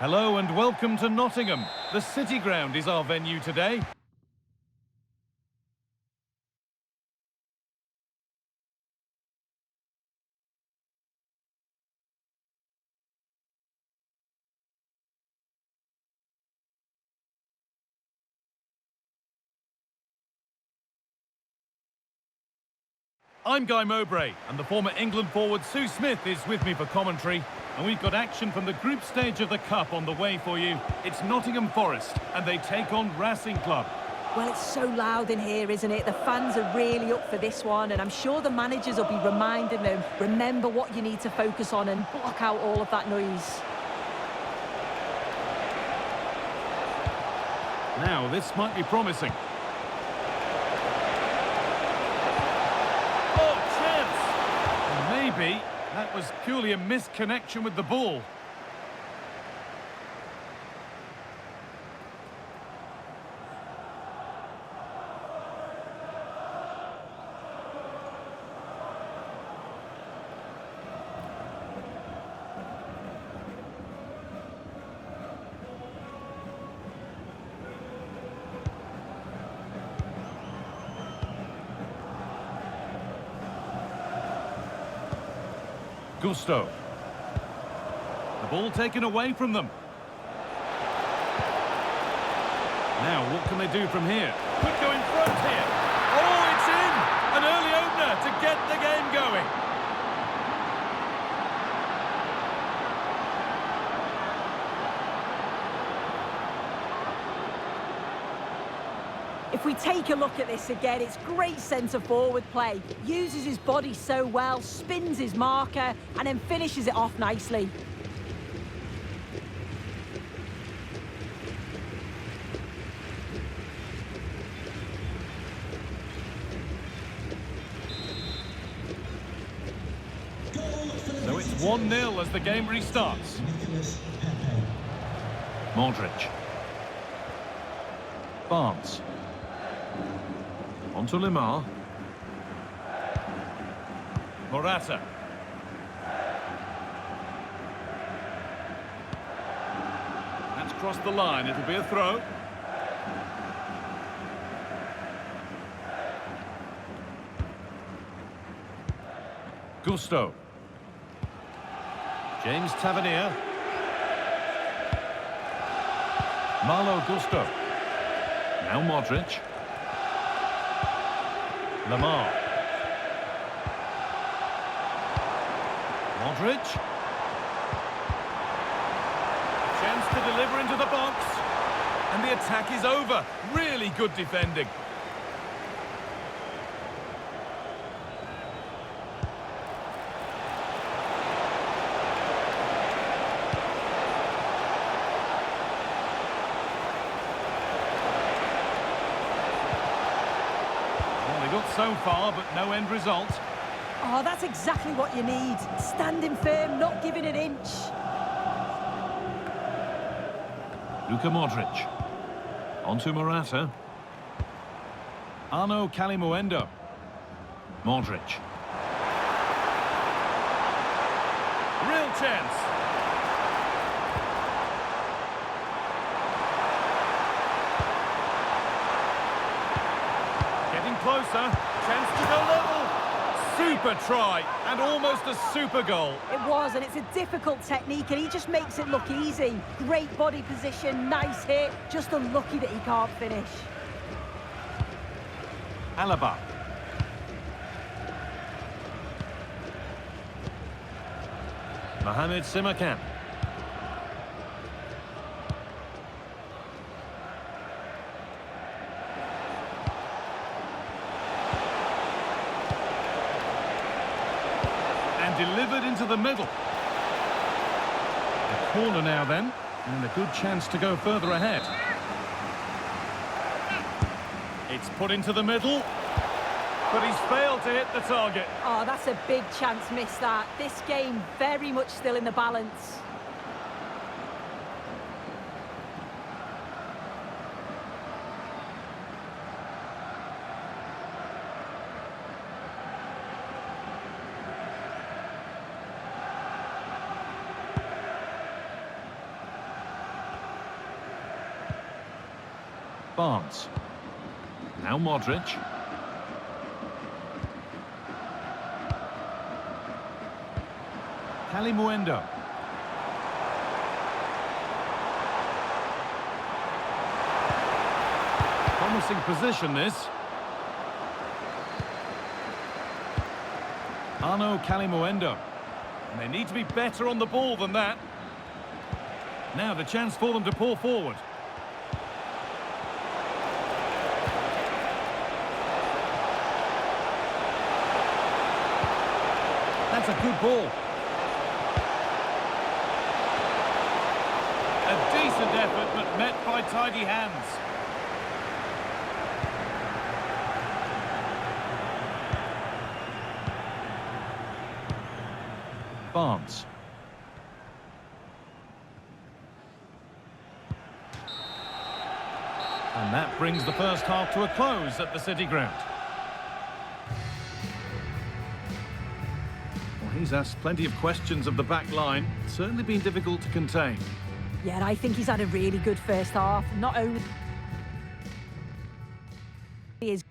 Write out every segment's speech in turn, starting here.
Hello and welcome to Nottingham. The City Ground is our venue today. I'm Guy Mowbray, and the former England forward Sue Smith is with me for commentary. And we've got action from the group stage of the Cup on the way for you. It's Nottingham Forest, and they take on Racing Club. Well, it's so loud in here, isn't it? The fans are really up for this one, and I'm sure the managers will be reminding them, remember what you need to focus on and block out all of that noise. Now, this might be promising. Maybe that was purely a misconnection with the ball. Gusto. The ball taken away from them. Now, what can they do from here? Could go in front here. Oh, it's in! An early opener to get the game going. If we take a look at this again, it's great centre-forward play. Uses his body so well, spins his marker, and then finishes it off nicely. So it's 1-0 as the game restarts. Modric. Barnes. On to Limar. Morata. That's crossed the line. It'll be a throw. Gusto. James Tavernier. Malo Gusto. Now Modric. Lamar. Modric. Chance to deliver into the box. And the attack is over. Really good defending. So far, but no end result. Oh, that's exactly what you need. Standing firm, not giving an inch. Luka Modric. On to Morata. Arno Calimuendo. Modric. Real chance. Closer, chance to go level. Super try, and almost a super goal. It was, and it's a difficult technique, and he just makes it look easy. Great body position, nice hit, just unlucky that he can't finish. Alaba. Mohamed Simakan. Delivered into the middle. A corner now then, and a good chance to go further ahead. It's put into the middle, but he's failed to hit the target. Oh, that's a big chance missed that. This game very much still in the balance. Barnes. Now Modric. Calimuendo. Promising position, this. Arno Calimuendo. And they need to be better on the ball than that. Now the chance for them to pour forward. That's a good ball. A decent effort, but met by tidy hands. Barnes. And that brings the first half to a close at the City Ground. Well, he's asked plenty of questions of the back line. It's certainly been difficult to contain. Yeah, and I think he's had a really good first half. Not only is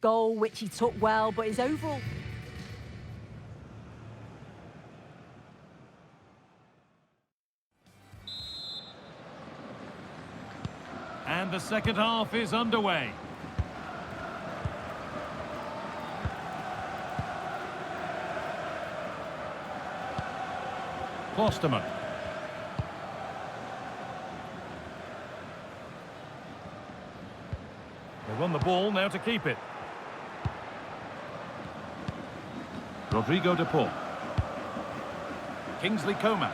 goal, which he took well, but his overall... And the second half is underway. Klosterman. They won the ball, now to keep it. Rodrigo de Paul. Kingsley Coman.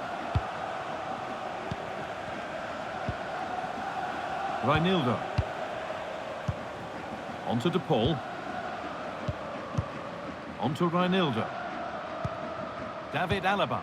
Reinildo. On to De Paul. On to Reinildo. David Alaba.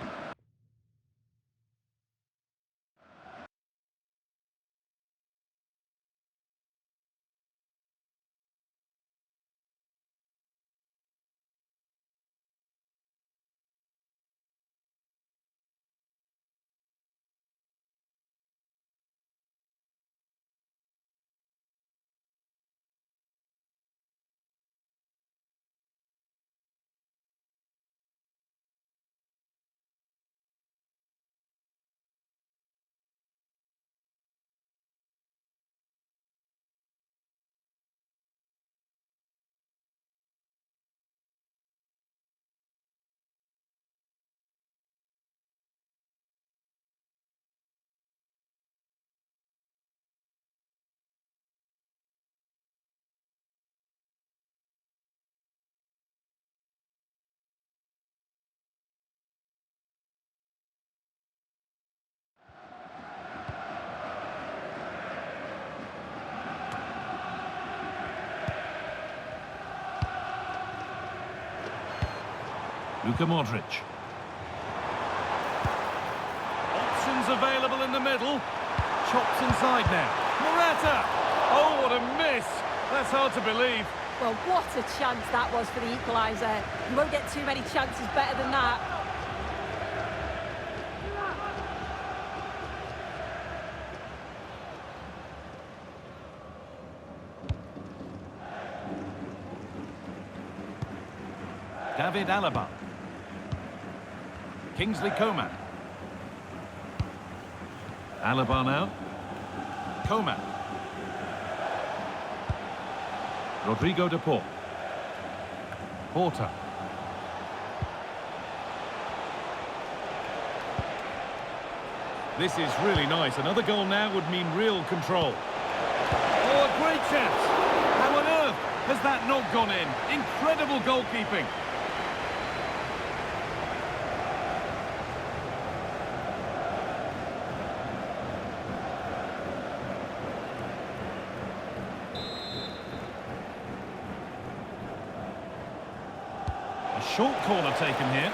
Luka Modric. Options available in the middle. Chops inside now. Morata! Oh, what a miss! That's hard to believe. Well, what a chance that was for the equaliser. You won't get too many chances better than that. David Alaba. Kingsley Coman. Alaba now. Coman. Rodrigo de Paul. Porter. This is really nice. Another goal now would mean real control. Oh, a great chance. How on earth has that not gone in? Incredible goalkeeping. A short corner taken here.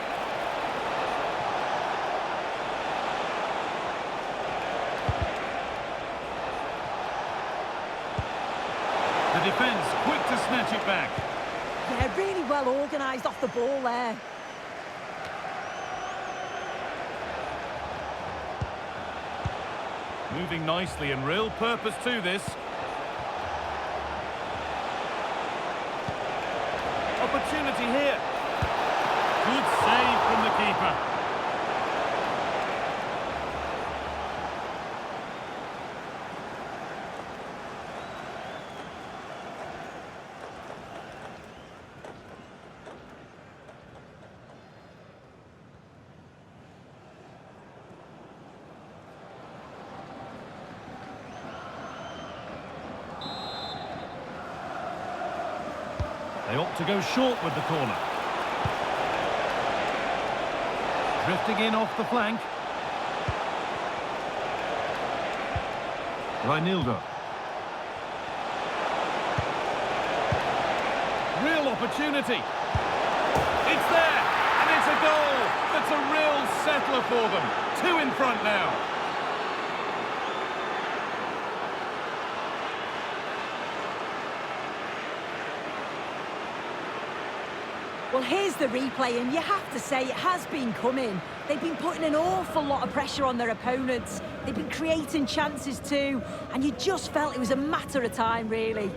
The defence quick to snatch it back. Yeah, really well organised off the ball there. Moving nicely and real purpose to this. Opportunity here. Good save from the keeper. They opt to go short with the corner. Drifting in off the flank. Reinildo. Real opportunity. It's there, and it's a goal. That's a real settler for them. 2 in front now. Well, here's the replay, and you have to say it has been coming. They've been putting an awful lot of pressure on their opponents. They've been creating chances too, and you just felt it was a matter of time, really.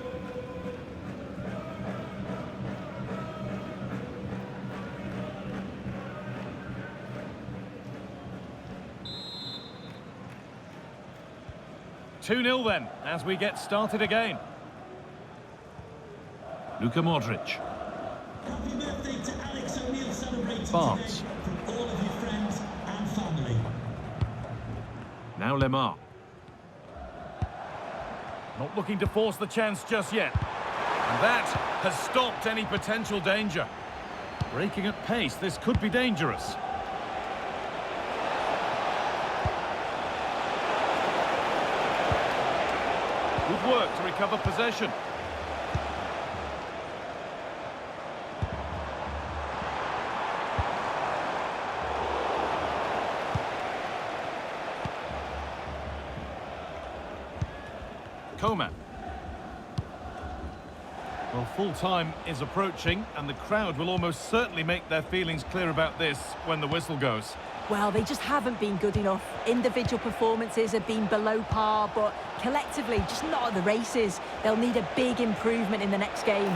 Two-nil then, as we get started again. Luka Modric. Happy birthday to Alex O'Neill celebrating Barnes. today from all of your friends and family. Now Lemar. Not looking to force the chance just yet. And that has stopped any potential danger. Breaking at pace, this could be dangerous. Good work to recover possession. Coman. Well, full-time is approaching, and the crowd will almost certainly make their feelings clear about this when the whistle goes. Well, they just haven't been good enough. Individual performances have been below par, but collectively, just not at the races. They'll need a big improvement in the next game.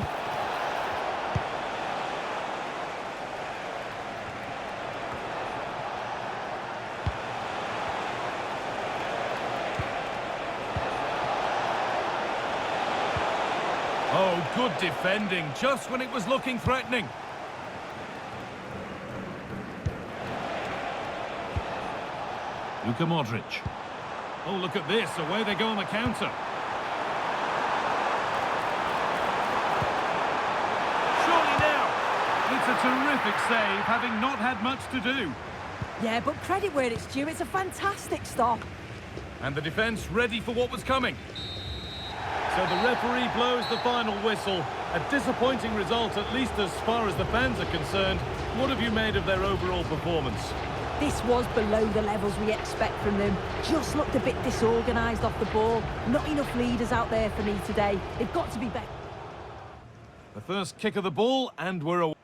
Oh, good defending, just when it was looking threatening. Luka Modric. Oh, look at this, away they go on the counter. Surely now. It's a terrific save, having not had much to do. Yeah, but credit where it's due, it's a fantastic stop. And the defence ready for what was coming. So the referee blows the final whistle, A disappointing result, at least as far as the fans are concerned. What have you made of their overall performance? This was below the levels we expect from them. Just looked a bit disorganised off the ball. Not enough leaders out there for me today. They've got to be better. The first kick of the ball, and we're away.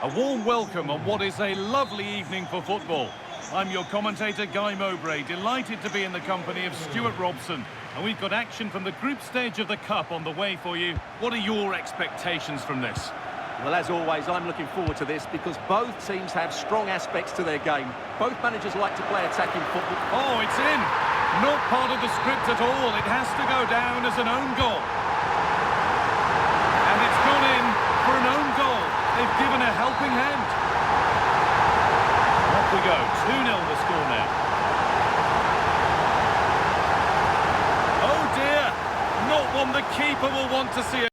A warm welcome on what is a lovely evening for football. I'm your commentator, Guy Mowbray, delighted to be in the company of Stuart Robson. And we've got action from the group stage of the Cup on the way for you. What are your expectations from this? Well, as always, I'm looking forward to this because both teams have strong aspects to their game. Both managers like to play attacking football. Oh, it's in! Not part of the script at all. It has to go down as an own goal. And it's gone in for an own goal. They've given a helping hand. Off we go. 2-0 the score now. Oh dear! Not one the keeper will want to see.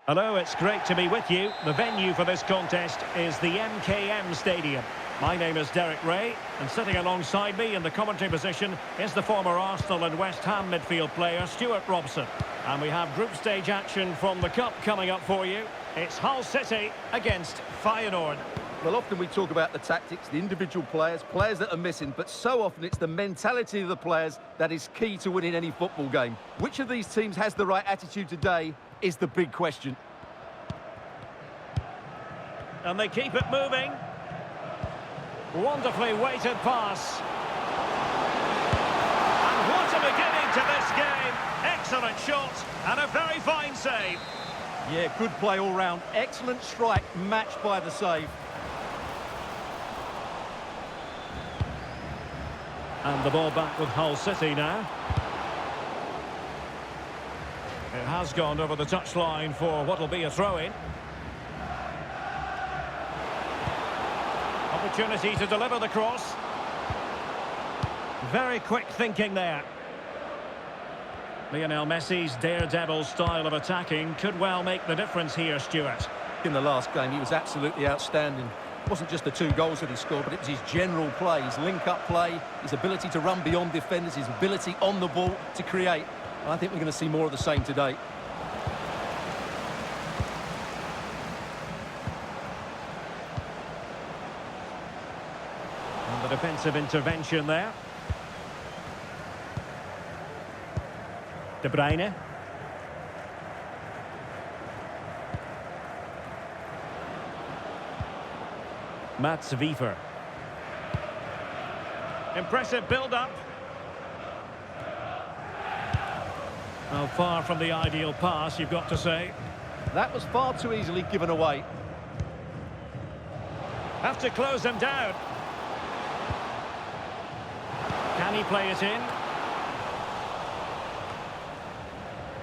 Hello, it's great to be with you. The venue for this contest is the MKM Stadium. My name is Derek Ray, and sitting alongside me in the commentary position is the former Arsenal and West Ham midfield player Stuart Robson. And we have group stage action from the Cup coming up for you. It's Hull City against Feyenoord. Well, often we talk about the tactics, the individual players that are missing, but so often it's the mentality of the players that is key to winning any football game. Which of these teams has the right attitude today is the big question. And they keep it moving. Wonderfully weighted pass. And what a beginning to this game. Excellent shot and a very fine save. Yeah, good play all round. Excellent strike, matched by the save. And the ball back with Hull City now. It has gone over the touchline for what will be a throw-in. Opportunity to deliver the cross. Very quick thinking there. Lionel Messi's daredevil style of attacking could well make the difference here, Stuart. In the last game, he was absolutely outstanding. It wasn't just the 2 goals that he scored, but it was his general play, his link-up play, his ability to run beyond defenders, his ability on the ball to create. I think we're going to see more of the same today. And the defensive intervention there. De Bruyne. Mats Wiever. Impressive build-up. Well, far from the ideal pass, you've got to say. That was far too easily given away. Have to close them down. Can he play it in?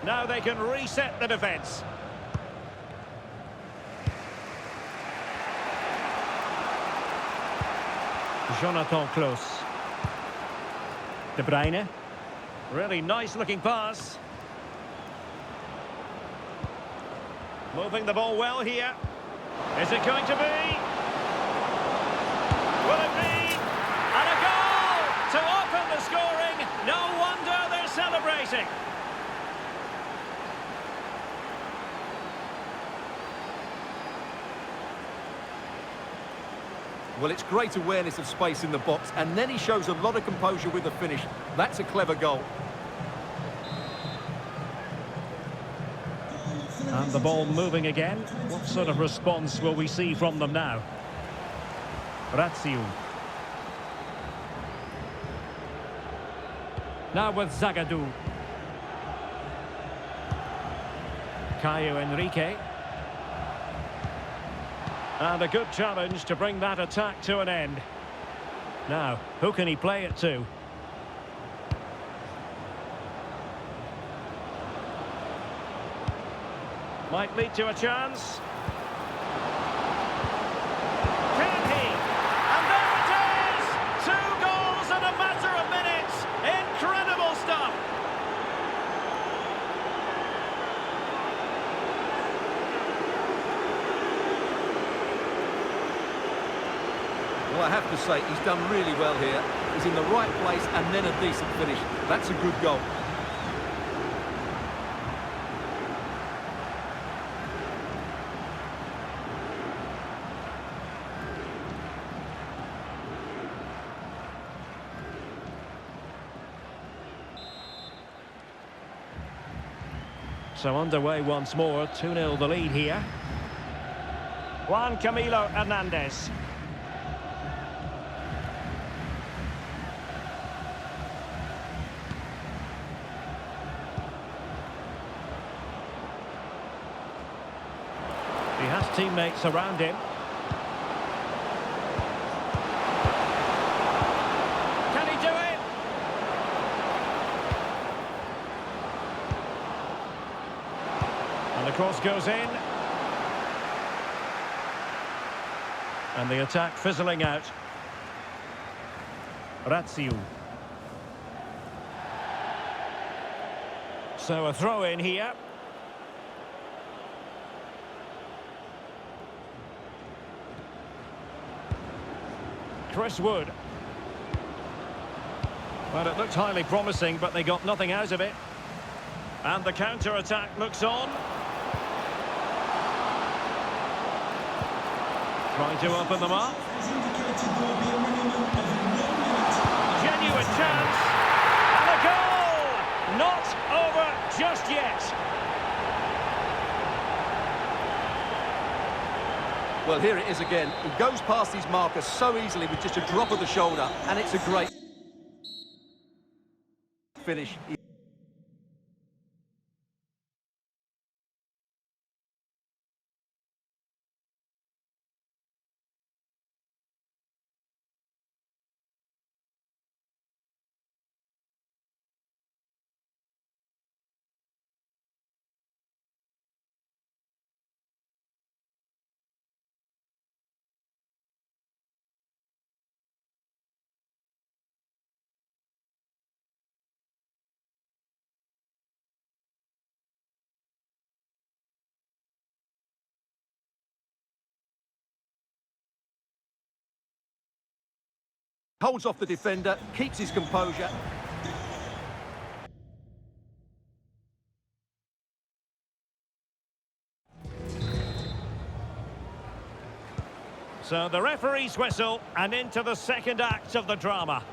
Now they can reset the defence. Jonathan Klaus. De Bruyne. Really nice looking pass. Moving the ball well here. Is it going to be? Will it be? And a goal to open the scoring. No wonder they're celebrating. Well, it's great awareness of space in the box, and then he shows a lot of composure with the finish. That's a clever goal. And the ball moving again. What sort of response will we see from them now? Ratio. Now with Zagadou. Caio Henrique. And a good challenge to bring that attack to an end. Now, who can he play it to? Might lead to a chance. Can he? And there it is! 2 goals in a matter of minutes. Incredible stuff. Well, I have to say, he's done really well here. He's in the right place and then a decent finish. That's a good goal. So underway once more, 2-0 the lead here. Juan Camilo Hernandez. He has teammates around him. Can he do it? And the cross goes in. And the attack fizzling out. Ratio. So a throw in here. Chris Wood. Well, it looked highly promising, but they got nothing out of it. And the counter-attack looks on. Trying to open them up. As indicated, there will be a minimum of 1 minute. Genuine chance. And a goal! Not over just yet. Well, here it is again. He goes past his marker so easily with just a drop of the shoulder, and it's a great finish. Holds off the defender, keeps his composure. So the referee's whistle, and into the second act of the drama.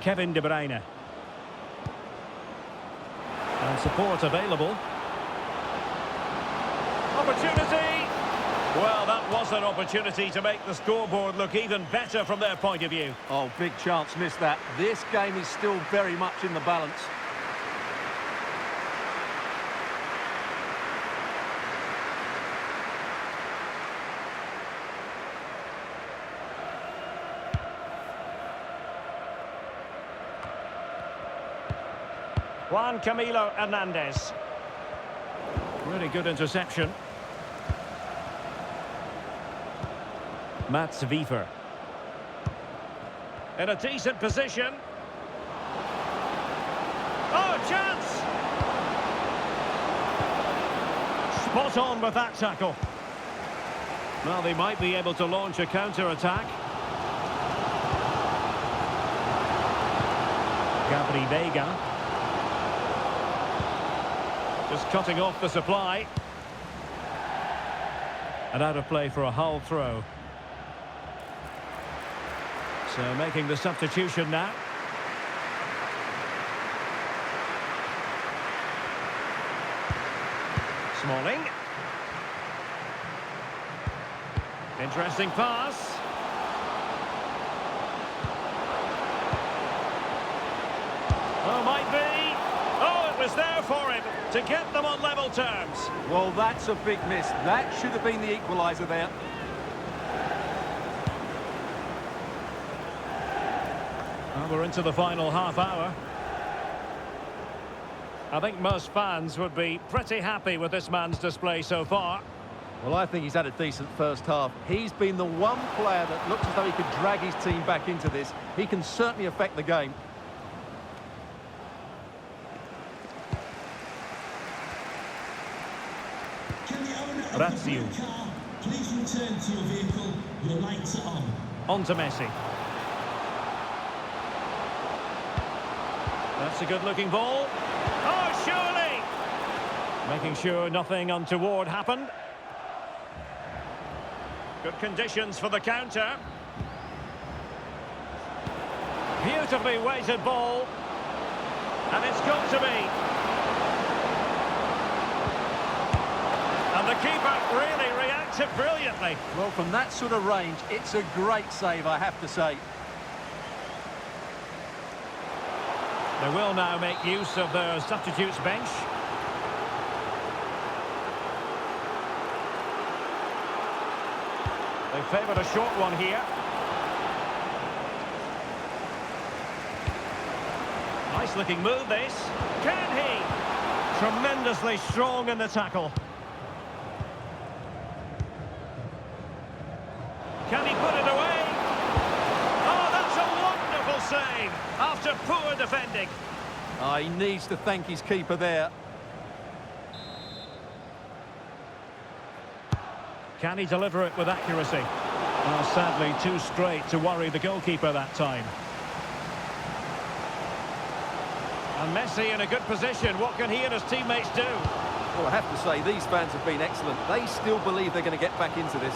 Kevin De Bruyne. And support available. Opportunity! Well, that was an opportunity to make the scoreboard look even better from their point of view. Oh, big chance, missed that. This game is still very much in the balance. Juan Camilo Hernandez. Really good interception. Mats Wiefer. In a decent position. Oh, chance! Spot on with that tackle. Well, they might be able to launch a counter-attack. Gabri Vega. Just cutting off the supply. And out of play for a Hull throw. So making the substitution now. Smalling. Interesting pass. Oh, might be. Oh, it was there for him to get them on level terms. Well, that's a big miss. That should have been the equaliser there. Well, we're into the final half hour. I think most fans would be pretty happy with this man's display so far. Well, I think he's had a decent first half. He's been the one player that looks as though he could drag his team back into this. He can certainly affect the game. Can the owner of Razio. the car please return to your vehicle? Your lights are on. On to Messi. That's a good-looking ball. Oh, surely! Making sure nothing untoward happened. Good conditions for the counter. Beautifully weighted ball. And it's got to be. And the keeper really reacted brilliantly. Well, from that sort of range, it's a great save, I have to say. They will now make use of their substitutes bench. They favoured a short one here. Nice looking move this. Can he? Tremendously strong in the tackle. Can he put it away? Oh, that's a wonderful save after poor defending. He needs to thank his keeper there. Can he deliver it with accuracy? Well, sadly, too straight to worry the goalkeeper that time. And Messi in a good position. What can he and his teammates do? Well, I have to say, these fans have been excellent. They still believe they're going to get back into this.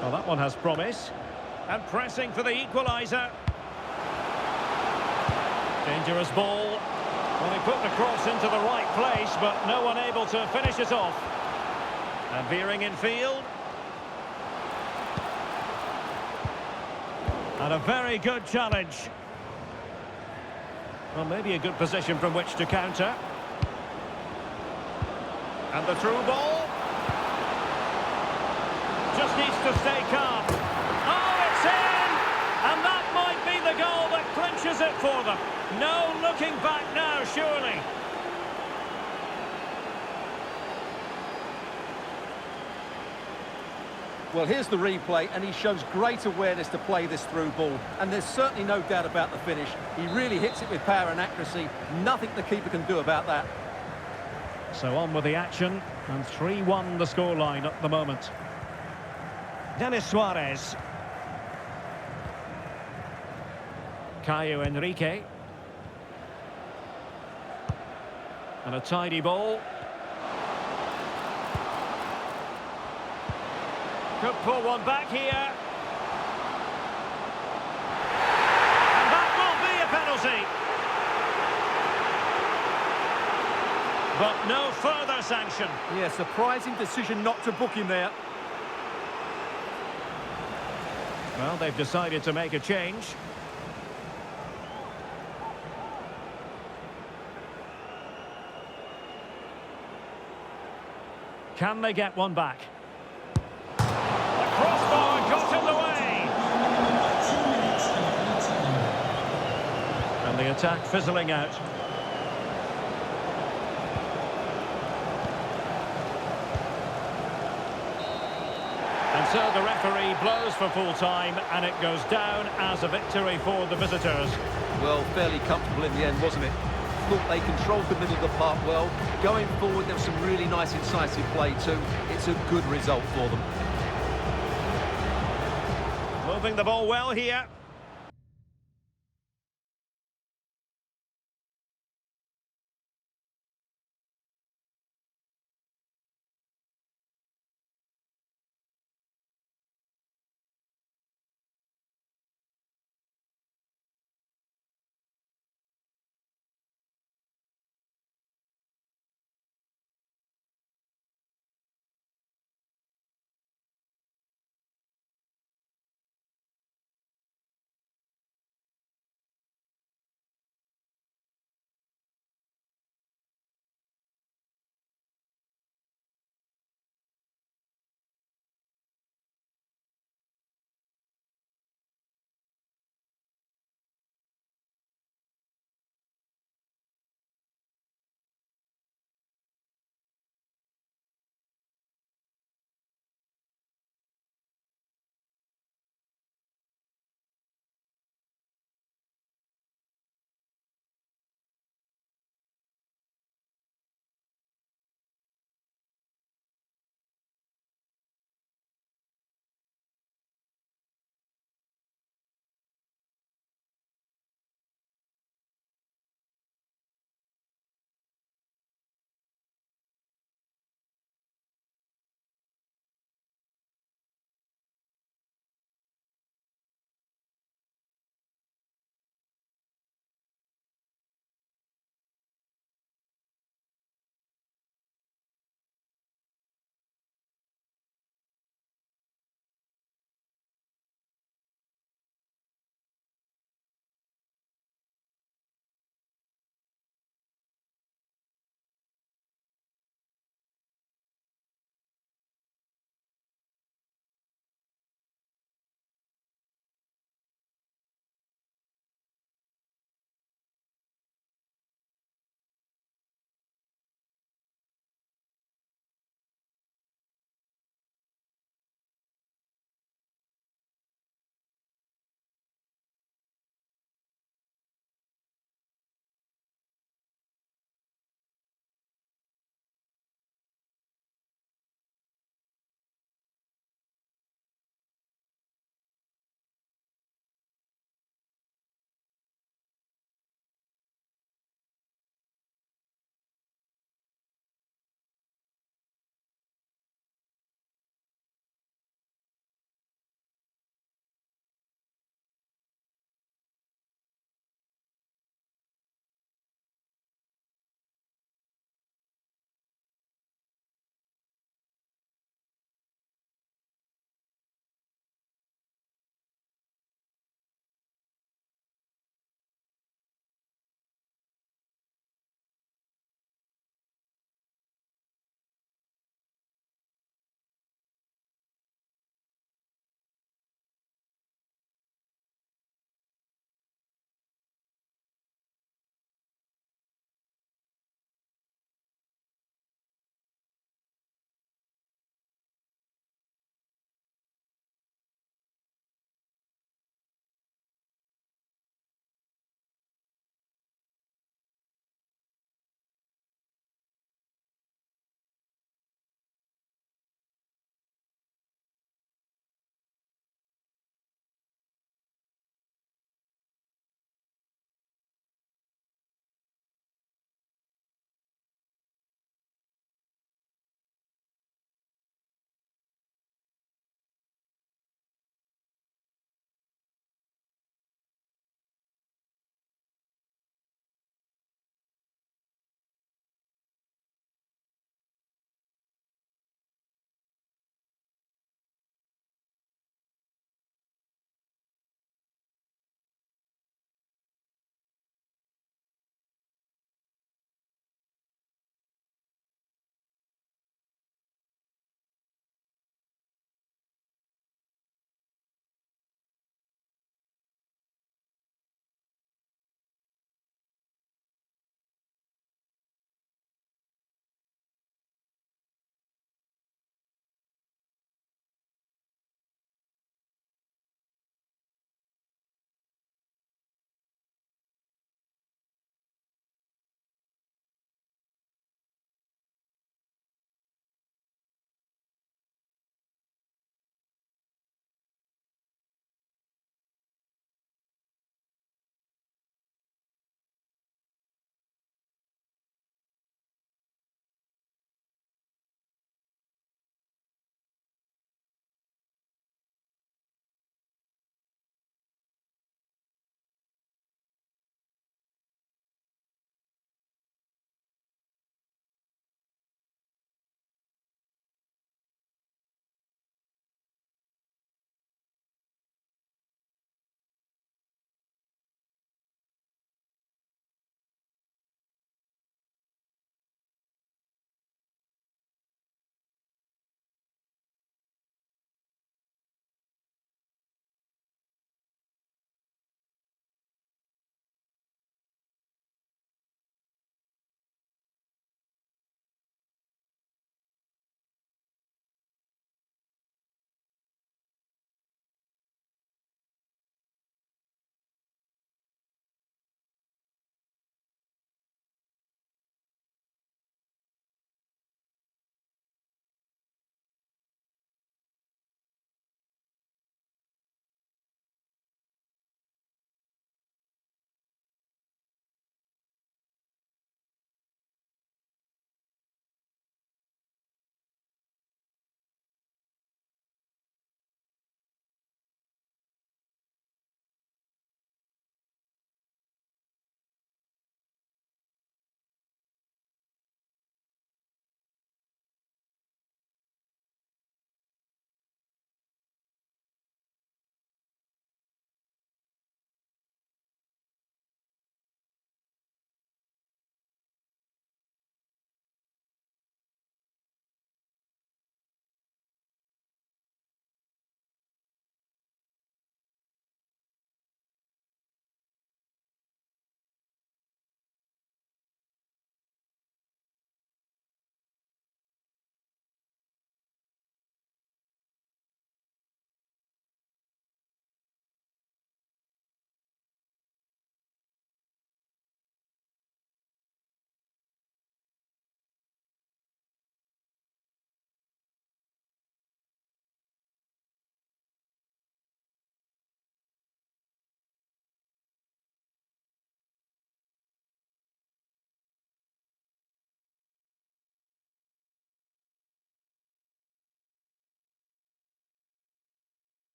Well, that one has promise. And pressing for the equaliser. Dangerous ball. Well, he put the cross into the right place, but no one able to finish it off. And veering in field. And a very good challenge. Well, maybe a good position from which to counter. And the through ball. Just needs to stay calm. Oh, it's in! And that might be the goal that clinches it for them. No looking back now, surely. Well, here's the replay, and he shows great awareness to play this through ball. And there's certainly no doubt about the finish. He really hits it with power and accuracy. Nothing the keeper can do about that. So on with the action, and 3-1 the scoreline at the moment. Denis Suarez. Caio Henrique. And a tidy ball. Could pull one back here. And that will be a penalty. But no further sanction. Yeah, surprising decision not to book him there. Well, they've decided to make a change. Can they get one back? The crossbar got in the way. And the attack fizzling out. And so the referee blows for full time, and it goes down as a victory for the visitors. Well, fairly comfortable in the end, wasn't it? Thought they controlled the middle of the park well. Going forward, there was some really nice incisive play too. It's a good result for them. Moving the ball well here.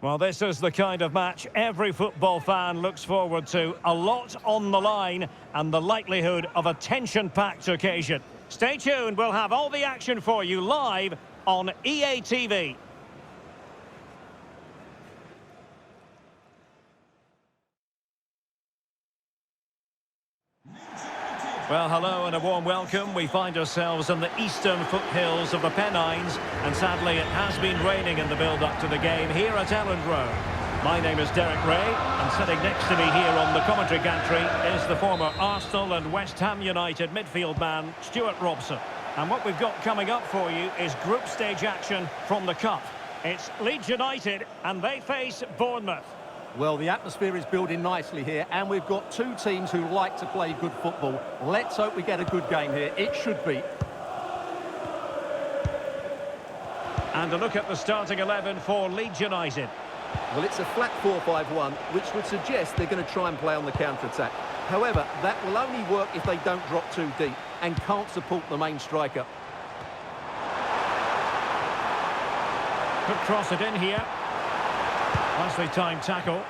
Well, this is the kind of match every football fan looks forward to. A lot on the line and the likelihood of a tension-packed occasion. Stay tuned, we'll have all the action for you live on EA TV. Well, hello and a warm welcome. We find ourselves in the eastern foothills of the Pennines, and sadly it has been raining in the build-up to the game here at Elland Road. My name is Derek Ray, and sitting next to me here on the commentary gantry is the former Arsenal and West Ham United midfield man, Stuart Robson. And what we've got coming up for you is group stage action from the Cup. It's Leeds United, and they face Bournemouth. Well, the atmosphere is building nicely here, and we've got two teams who like to play good football. Let's hope we get a good game here. It should be. And a look at the starting 11 for Leeds United. Well, it's a flat 4-5-1, which would suggest they're going to try and play on the counter-attack. However, that will only work if they don't drop too deep and can't support the main striker. Could cross it in here. Nicely timed tackle.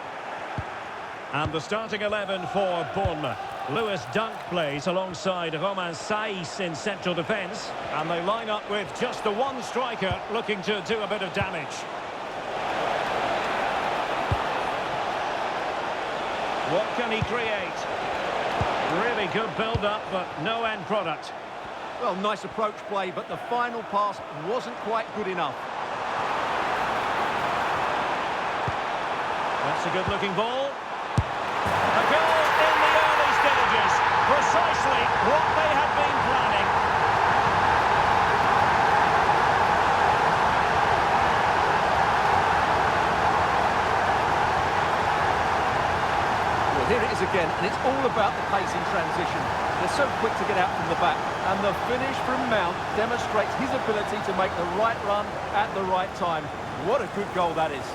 And the starting 11 for Bournemouth. Lewis Dunk plays alongside Romain Saïs in central defence. And they line up with just the one striker looking to do a bit of damage. What can he create? Really good build-up, but no end product. Well, nice approach play, but the final pass wasn't quite good enough. That's a good-looking ball. A goal in the early stages. Precisely what they had been planning. Well, here it is again, and it's all about the pace in transition. They're so quick to get out from the back, and the finish from Mount demonstrates his ability to make the right run at the right time. What a good goal that is.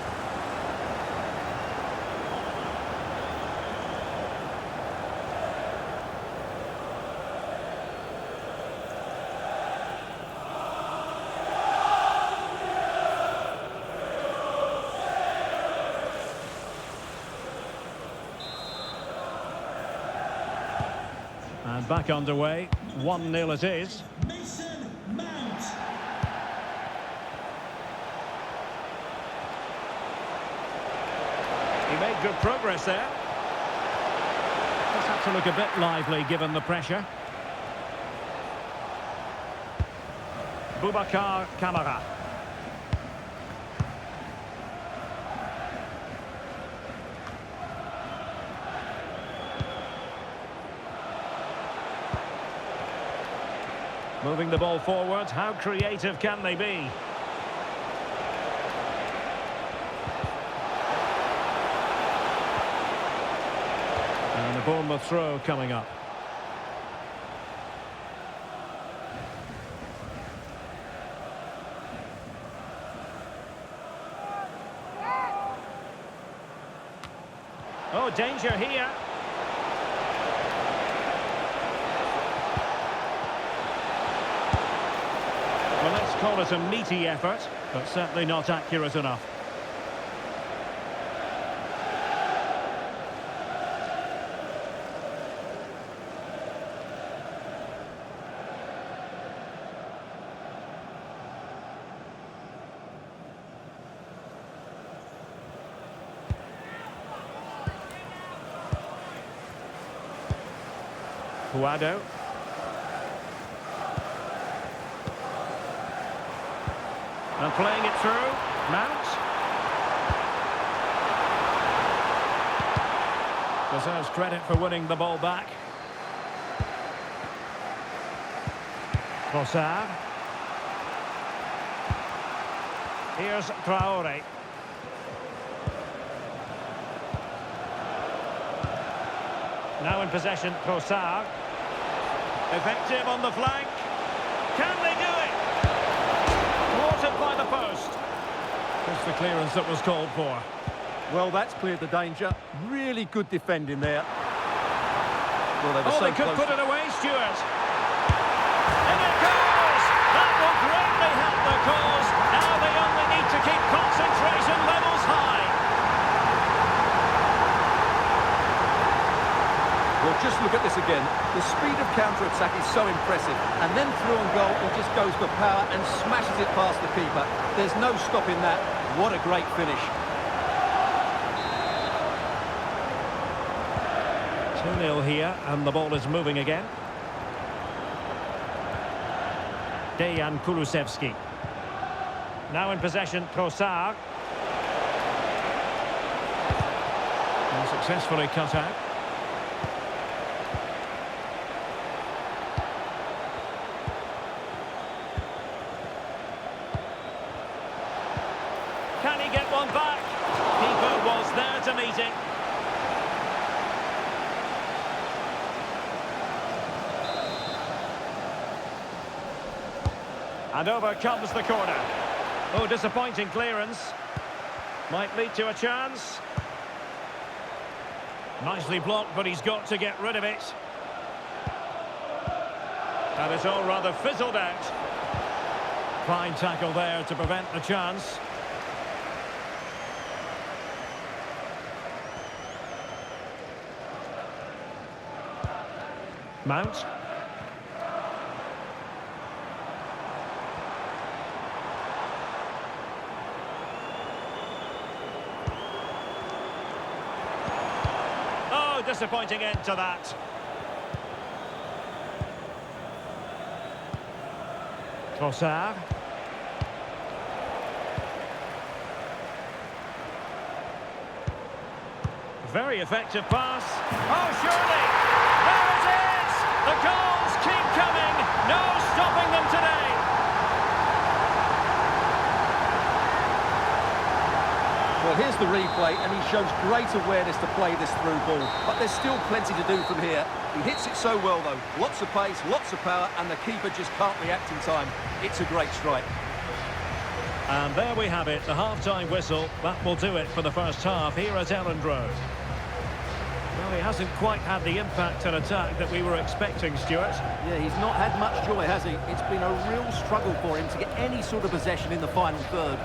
And back underway, 1-0 it is. Mason Mount. He made good progress there. Just had to look a bit lively given the pressure. Boubacar Kamara. Moving the ball forward, how creative can they be? And the Bournemouth throw coming up. Oh, danger here. Well, let's call it a meaty effort, but certainly not accurate enough. Puado. And playing it through, Mount. Deserves credit for winning the ball back. Trossard. Here's Traore. Now in possession, Trossard. Effective on the flank. Can they do it? Thwarted by the post. Just the clearance that was called for. Well, that's cleared the danger. Really good defending there. Well, they were so they could close. put it away, Stuart. And it goes! That will greatly help the cause. Now they only need to keep concentration levels high. Well, just look at this again. The speed of counter-attack is so impressive. And then through on goal, he just goes for power and smashes it past the keeper. There's no stopping that. What a great finish. 2-0 here, and the ball is moving again. Dejan Kulusevski. Now in possession, Trossard. And successfully cut out. Can he get one back? Keeper was there to meet it. And over comes the corner. Oh, disappointing clearance. Might lead to a chance. Nicely blocked, but he's got to get rid of it. And it's all rather fizzled out. Fine tackle there to prevent the chance. Mount. Oh, disappointing end to that. Trossard. Very effective pass. Oh, surely! There it is! The goals keep coming! No stopping them today! Well, here's the replay, and he shows great awareness to play this through ball. But there's still plenty to do from here. He hits it so well, though. Lots of pace, lots of power, and the keeper just can't react in time. It's a great strike. And there we have it, the half-time whistle. That will do it for the first half here at Elland Road. Well, he hasn't quite had the impact and attack that we were expecting, Stuart. Yeah, he's not had much joy, has he? It's been a real struggle for him to get any sort of possession in the final third.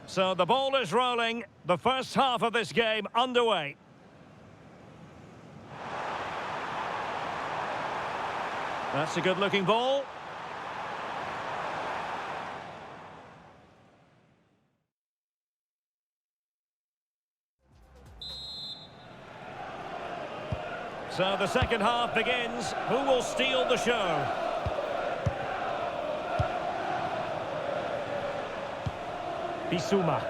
So the ball is rolling. The first half of this game underway. That's a good-looking ball. So the second half begins. Who will steal the show? Bissouma.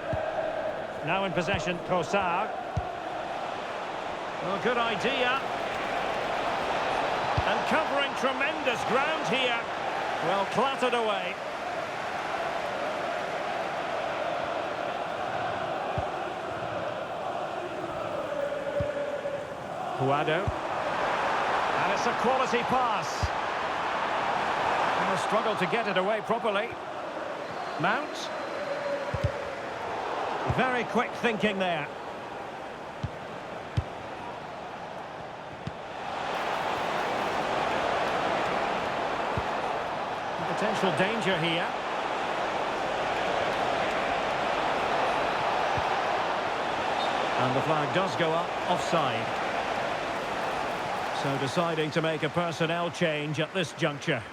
Now in possession, Trossard. Well, good idea. And covering tremendous ground here. Well, clattered away. Guado. And it's a quality pass. And a struggle to get it away properly. Mount. Very quick thinking there. Potential danger here. And the flag does go up, offside. So deciding to make a personnel change at this juncture.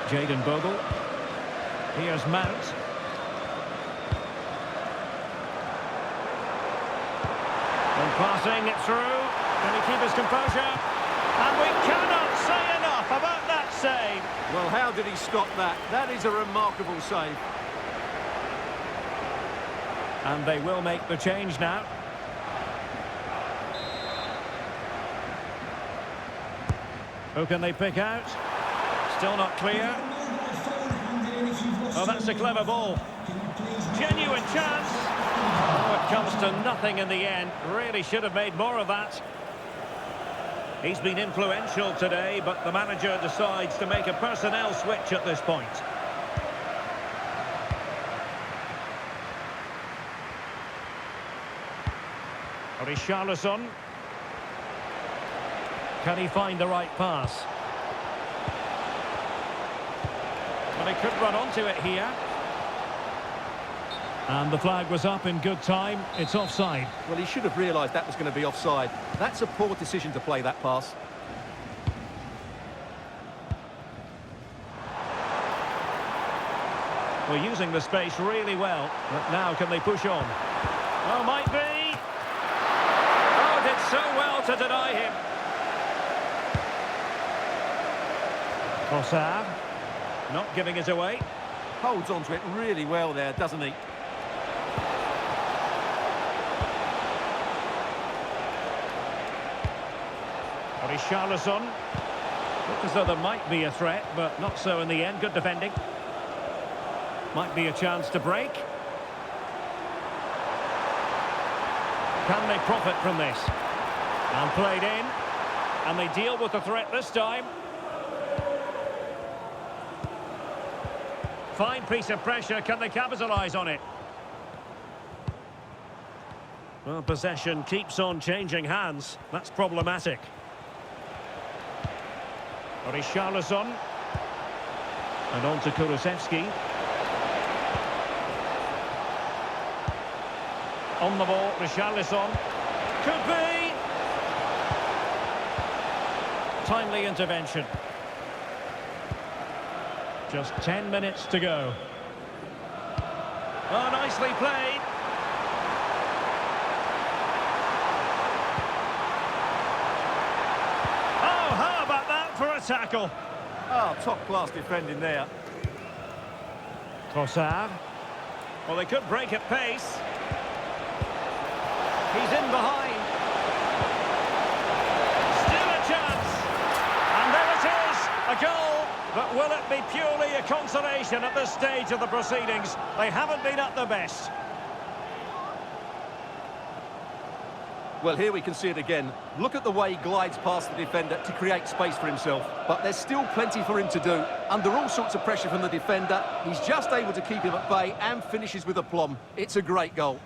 Jayden Bogle. Here's Mount. And passing it through. Can he keep his composure? And we cannot say enough about that save. Well, how did he stop that? That is a remarkable save. And they will make the change now. Who can they pick out? Still not clear. Oh, that's a clever ball. Genuine chance. Oh, it comes to nothing in the end. Really should have made more of that. He's been influential today, but the manager decides to make a personnel switch at this point. Richarlison. Can he find the right pass? Well, he could run onto it here. And the flag was up in good time. It's offside. Well, he should have realised that was going to be offside. That's a poor decision to play that pass. We're using the space really well. But now can they push on? Oh, might be. Oh, did so well to deny him. Trossard. Not giving it away. Holds onto it really well there, doesn't he? Richarlison. Look as though there might be a threat, but not so in the end. Good defending. Might be a chance to break. Can they profit from this? And played in. And they deal with the threat this time. Fine piece of pressure. Can they capitalise on it? Well, possession keeps on changing hands. That's problematic. Richarlison. And on to Kulusevski. On the ball, Richarlison. Could be! Timely intervention. Just 10 minutes to go. Oh, nicely played. Oh, how about that for a tackle? Oh, top-class defending there. Trossard. Well, they could break at pace. He's in behind. Still a chance. And there it is, a goal. But will it be purely a consolation at this stage of the proceedings? They haven't been at their best. Well, here we can see it again. Look at the way he glides past the defender to create space for himself. But there's still plenty for him to do. Under all sorts of pressure from the defender, he's just able to keep him at bay and finishes with aplomb. It's a great goal.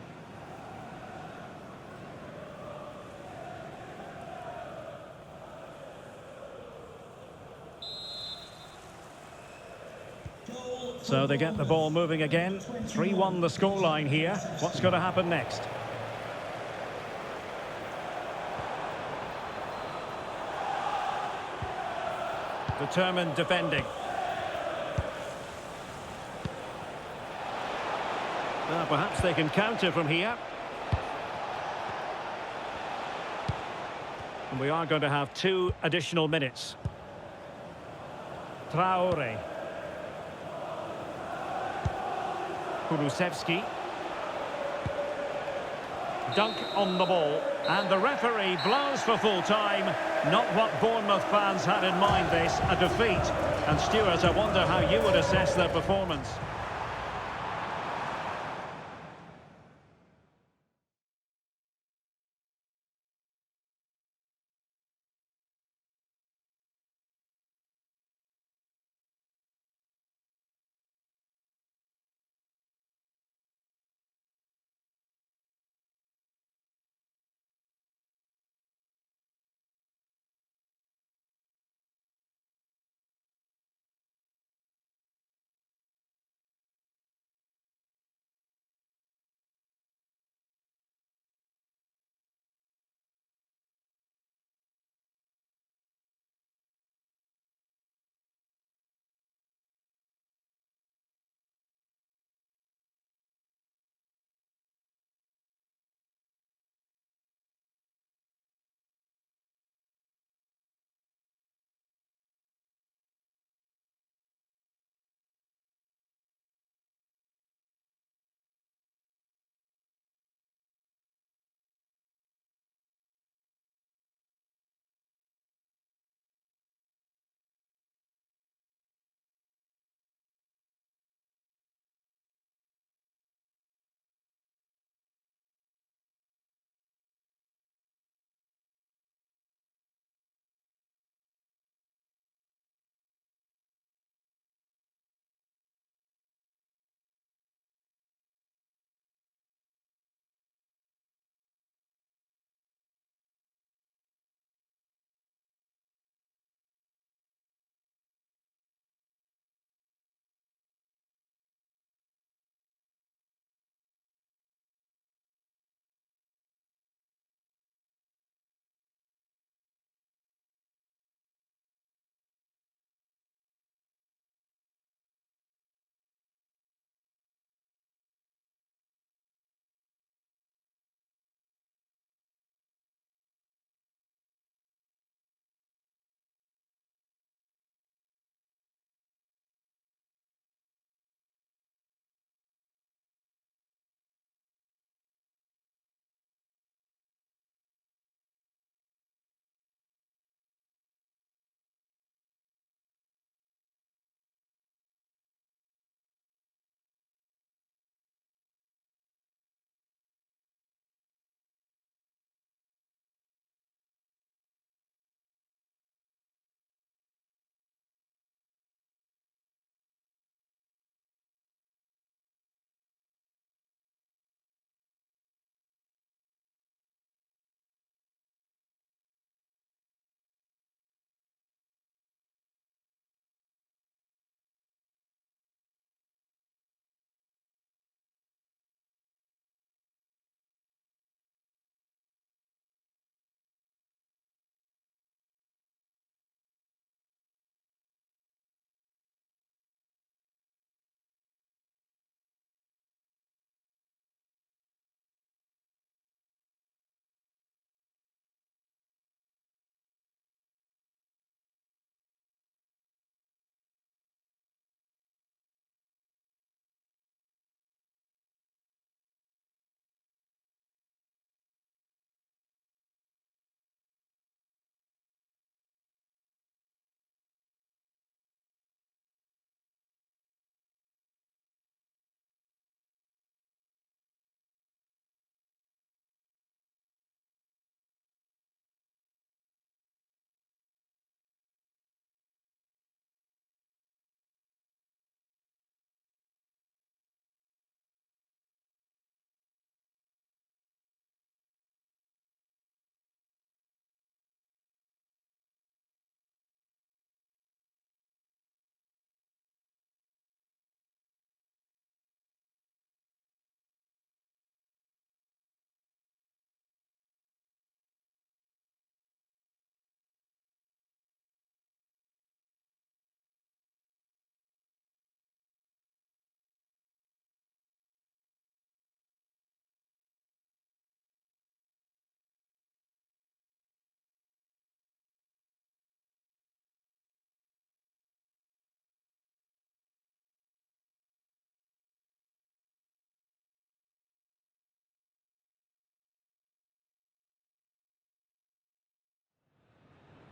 So they get the ball moving again. 3-1 the scoreline here. What's going to happen next? Determined defending. Perhaps they can counter from here. And we are going to have 2 additional minutes. Traore. Kulusevski. Dunk on the ball. And the referee blows for full time. Not what Bournemouth fans had in mind this, a defeat. And Stuart, I wonder how you would assess their performance.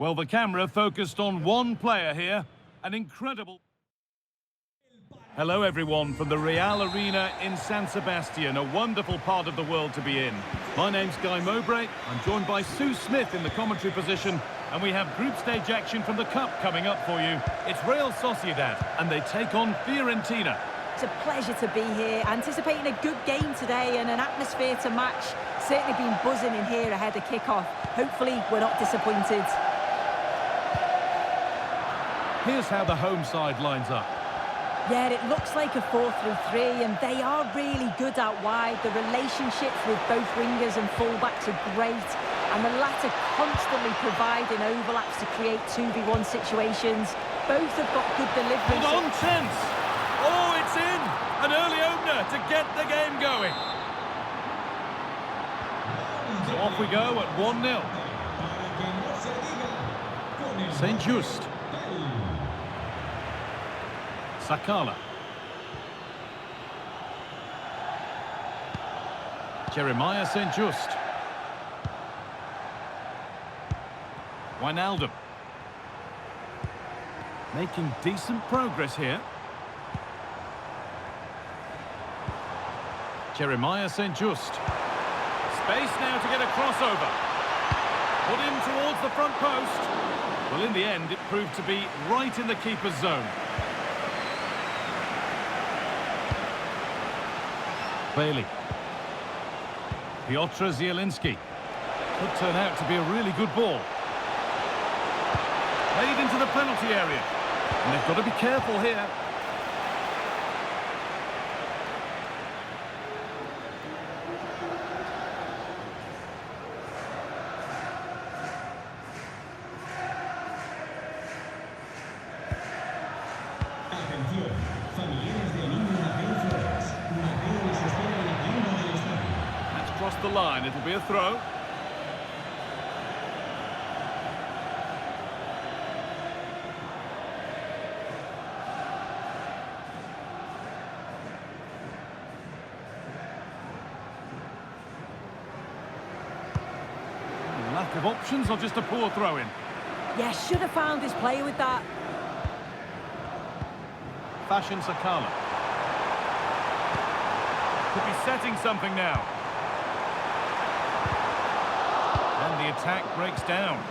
Well, the camera focused on one player here. An incredible... Hello, everyone, from the Real Arena in San Sebastian, a wonderful part of the world to be in. My name's Guy Mowbray. I'm joined by Sue Smith in the commentary position, and we have group stage action from the Cup coming up for you. It's Real Sociedad, and they take on Fiorentina. It's a pleasure to be here, anticipating a good game today and an atmosphere to match. Certainly been buzzing in here ahead of kick-off. Hopefully, we're not disappointed. Here's how the home side lines up. Yeah, it looks like a 4-3-3, and they are really good out wide. The relationships with both wingers and fullbacks are great, and the latter constantly providing overlaps to create 2v1 situations. Both have got good delivery. Hold on, chance! Oh, it's in! An early opener to get the game going. So off we go at 1-0. St. Just. Sakala. Jeremiah St. Just. Wijnaldum. Making decent progress here. Jeremiah St. Just. Space now to get a crossover. Put in towards the front post. Well, in the end, it proved to be right in the keeper's zone. Bailey. Piotr Zielinski. Could turn out to be a really good ball. Played into the penalty area. And they've got to be careful here. Atención, familiares de niños Mateo Flores. Mateo les espera en la tienda del estadio. That's crossed the line. It'll be a throw. Lack of options or just a poor throw-in? Yeah, should have found his player with that. Fashion Sakala. Could be setting something now. And the attack breaks down.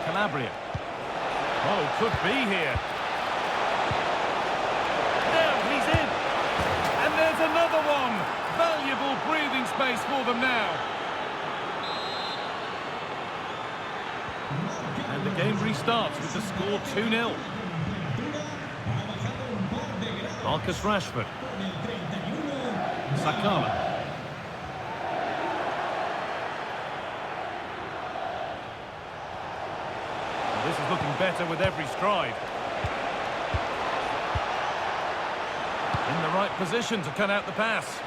Calabria. Oh, could be here. Now he's in. And there's another one. Valuable breathing space for them now. And the game restarts with the score 2-0. Marcus Rashford. Sakala. This is looking better with every stride. In the right position to cut out the pass.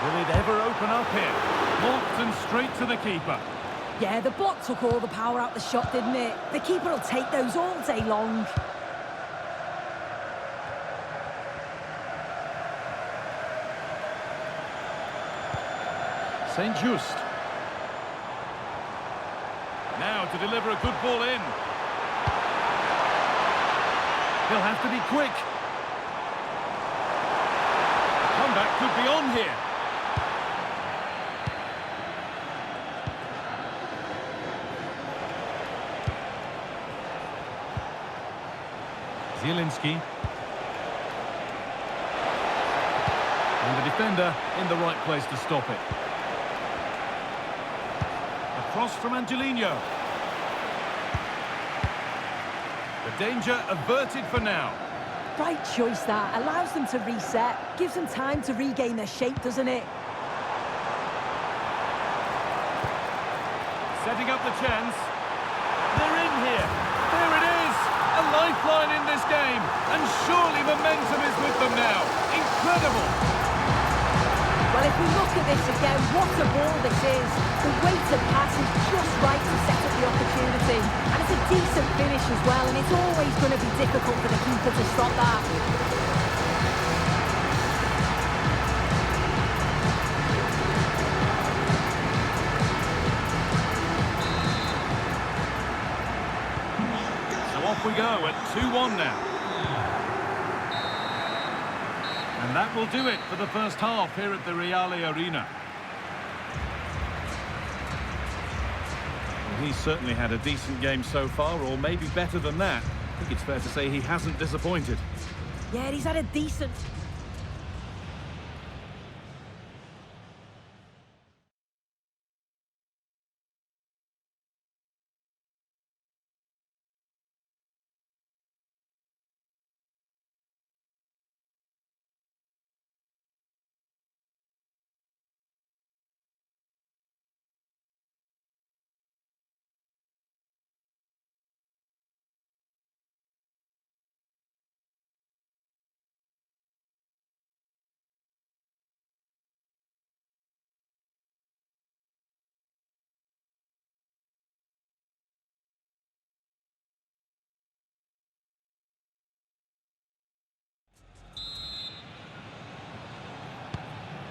Will it ever open up here? Blocked and straight to the keeper. Yeah, the block took all the power out the shot, didn't it? The keeper will take those all day long. St. Just. Now to deliver a good ball in. He'll have to be quick. Comeback could be on here. Zielinski. And the defender in the right place to stop it. Cross from Angelino. The danger averted for now. Right choice that. Allows them to reset. Gives them time to regain their shape, doesn't it? Setting up the chance. They're in here. There it is. A lifeline in this game. And surely momentum is with them now. Incredible. Well, if we look at this again, what a ball this is. The weighted pass is just right to set up the opportunity. And it's a decent finish as well, and it's always going to be difficult for the keeper to stop that. Off we go at 2-1 now. And that will do it for the first half here at the Reale Arena. Well, he's certainly had a decent game so far, or maybe better than that. I think it's fair to say he hasn't disappointed. Yeah, he's had a decent...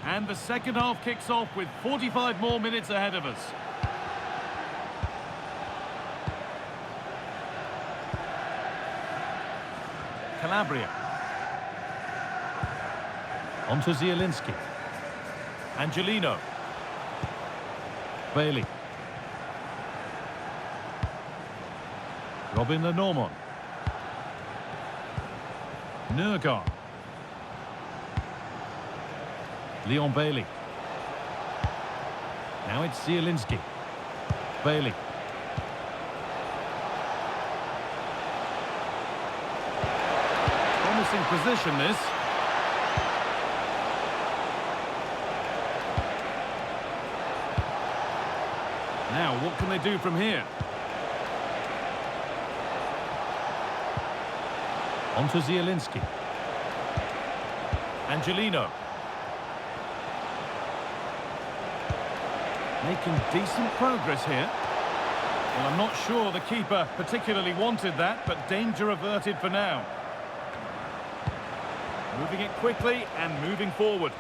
And the second half kicks off with 45 more minutes ahead of us. Calabria. On to Zielinski. Angelino. Bailey. Robin Lenormand. Nurgar. Leon Bailey. Now it's Zielinski. Bailey. Promising position, this. Now, what can they do from here? On to Zielinski. Angelino. Making decent progress here. Well, I'm not sure the keeper particularly wanted that, but danger averted for now. Moving it quickly and moving forward.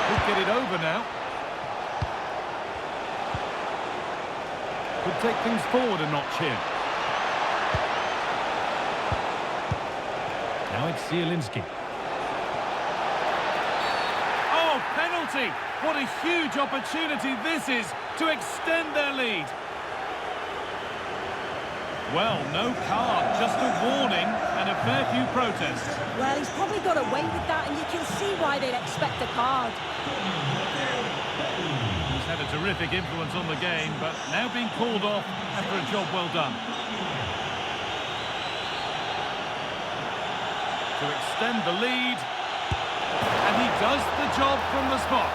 Could get it over now. Could take things forward a notch here. Now it's Zielinski. Oh, penalty! What a huge opportunity this is to extend their lead. Well, no card, just a warning and a fair few protests. Well, he's probably got away with that, and you can see why they'd expect a card. He's had a terrific influence on the game, but now being called off after a job well done. To extend the lead, and he does the job from the spot.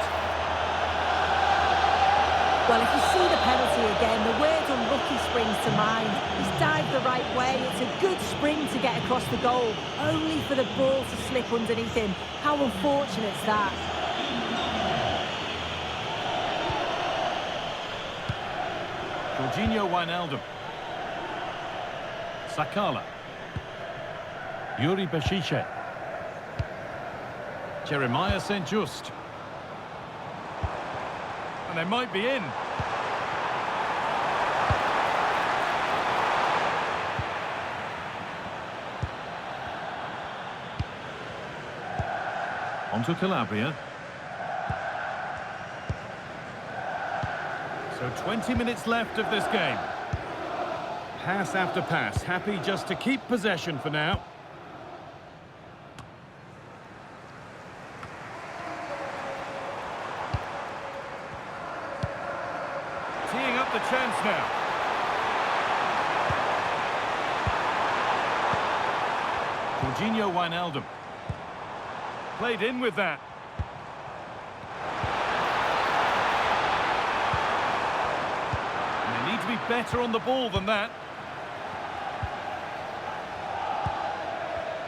Well, if you see the penalty again, the word unlucky springs to mind. He's dived the right way. It's a good spring to get across the goal, only for the ball to slip underneath him. How unfortunate is that? Jorginho Wijnaldum. Sakala. Yuri Beshiche. Jeremiah St. Just. And they might be in. On to Calabria. So 20 minutes left of this game. Pass after pass, happy just to keep possession for now. Teeing up the chance now. Jorginho Wijnaldum. Played in with that. And they need to be better on the ball than that.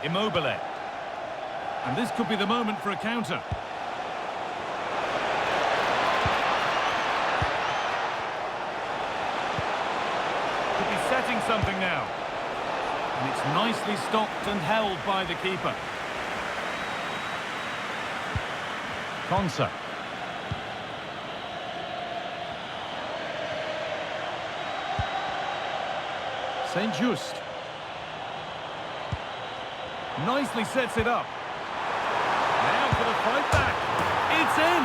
Immobile. And this could be the moment for a counter. Could be setting something now. And it's nicely stopped and held by the keeper. Konsa. St. Just. Nicely sets it up. Now for the fight back. It's in.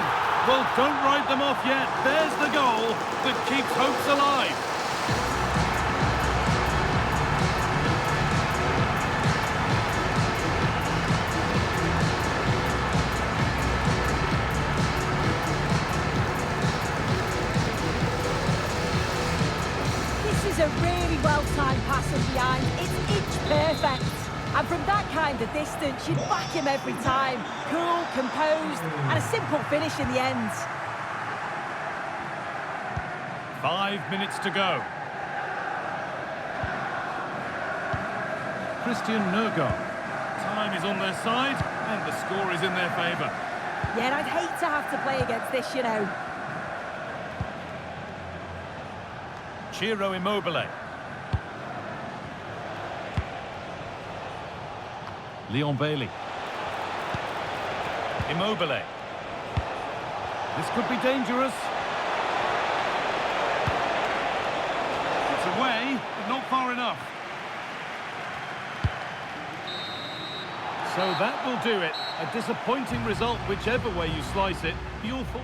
Well, don't write them off yet. There's the goal that keeps hopes alive. This is a really well-timed pass from behind. It's inch perfect. And from that kind of distance, you'd back him every time. Cool, composed, and a simple finish in the end. 5 minutes to go. Christian Nurgaard. Time is on their side, and the score is in their favour. Yeah, and I'd hate to have to play against this, you know. Ciro Immobile. Leon Bailey. Immobile. This could be dangerous. It's away, but not far enough. So that will do it. A disappointing result, whichever way you slice it. Beautiful.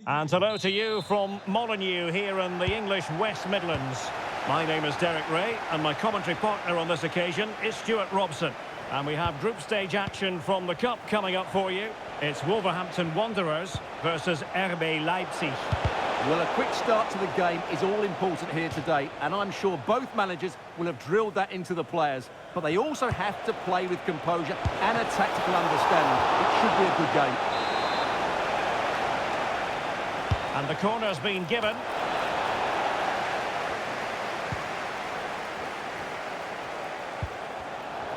And hello to you from Molineux here in the English West Midlands. My name is Derek Ray, and my commentary partner on this occasion is Stuart Robson. And we have group stage action from the Cup coming up for you. It's Wolverhampton Wanderers versus RB Leipzig. Well, a quick start to the game is all important here today, and I'm sure both managers will have drilled that into the players. But they also have to play with composure and a tactical understanding. It should be a good game. And the corner's been given.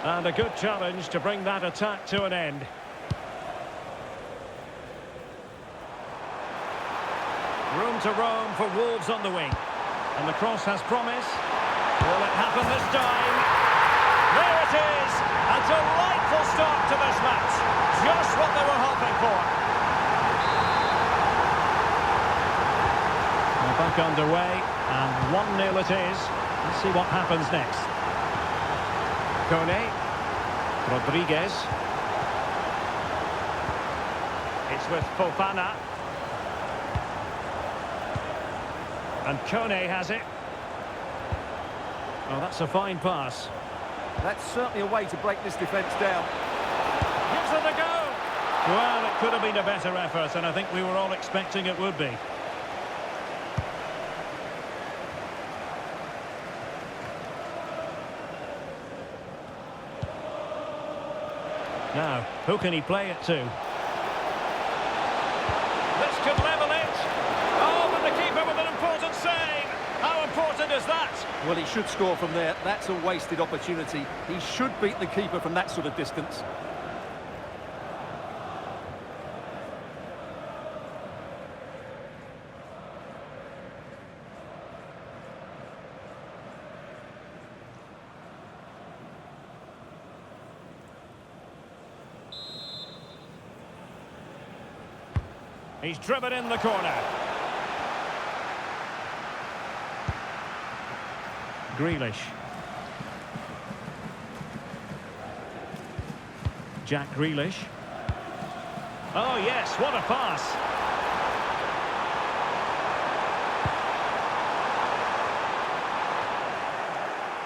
And a good challenge to bring that attack to an end. Room to roam for Wolves on the wing. And the cross has promise. Will it happen this time? There it is! A delightful start to this match. Just what they were hoping for. They're back underway, and 1-0 it is. Let's see what happens next. Kone. Rodriguez. It's with Fofana. And Kone has it. Oh, that's a fine pass. That's certainly a way to break this defence down. Gives it a go. Well, it could have been a better effort, and I think we were all expecting it would be. Now, who can he play it to? This could level it. Oh, but the keeper with an important save. How important is that? Well, he should score from there. That's a wasted opportunity. He should beat the keeper from that sort of distance. He's driven in the corner. Grealish. Jack Grealish. Oh yes, what a pass.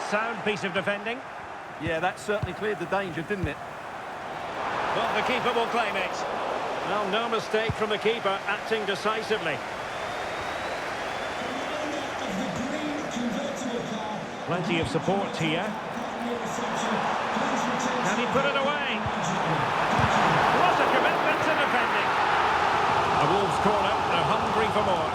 Sound piece of defending. Yeah, that certainly cleared the danger, didn't it? Well, the keeper will claim it. Well, no mistake from the keeper, acting decisively. Plenty of support here. Can he put it away? What a commitment to defending. A Wolves corner, they're hungry for more.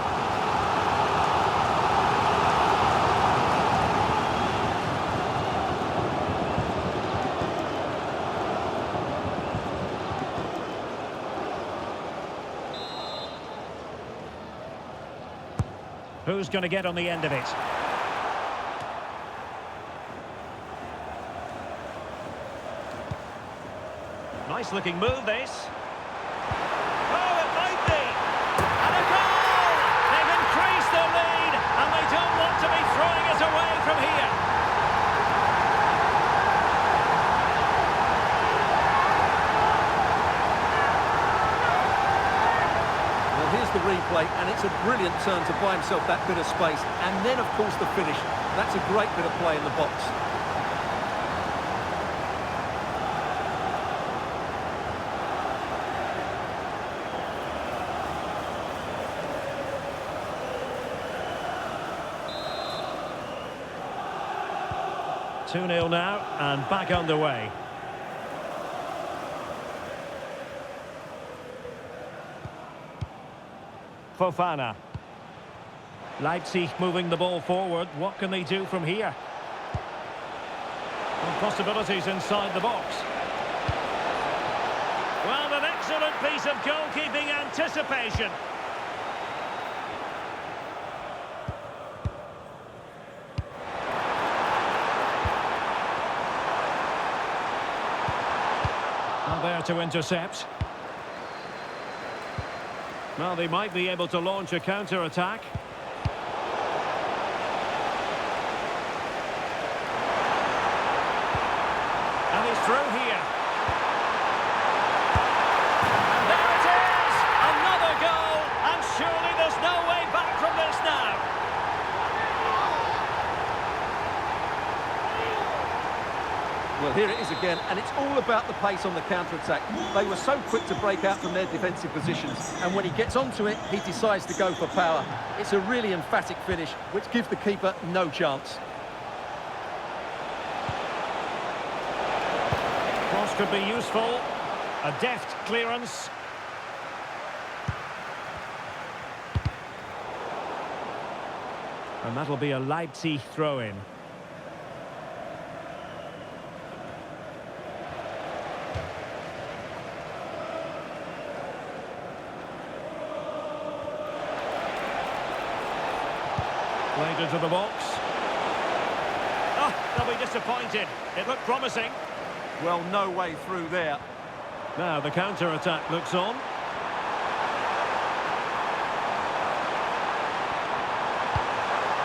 Who's going to get on the end of it? Nice looking move, this. Oh, it might be! And a goal! They've increased their lead, and they don't want to be throwing it away from here. Well, here's the replay, and it's a brilliant turn to buy himself that bit of space. And then, of course, the finish. That's a great bit of play in the box. Two 2-0 now, and back underway. Fofana. Leipzig moving the ball forward. What can they do from here? Well, possibilities inside the box. Well, an excellent piece of goalkeeping anticipation. And there to intercept. Well, they might be able to launch a counter-attack. And he's through here. And there it is! Another goal, and surely again, and it's all about the pace on the counter-attack. They were so quick to break out from their defensive positions, and when he gets onto it, he decides to go for power. It's a really emphatic finish, which gives the keeper no chance. Cross could be useful. A deft clearance. And that'll be a Leipzig throw-in. Played into the box. Oh, they'll be disappointed. It looked promising. Well, no way through there. Now the counter-attack looks on.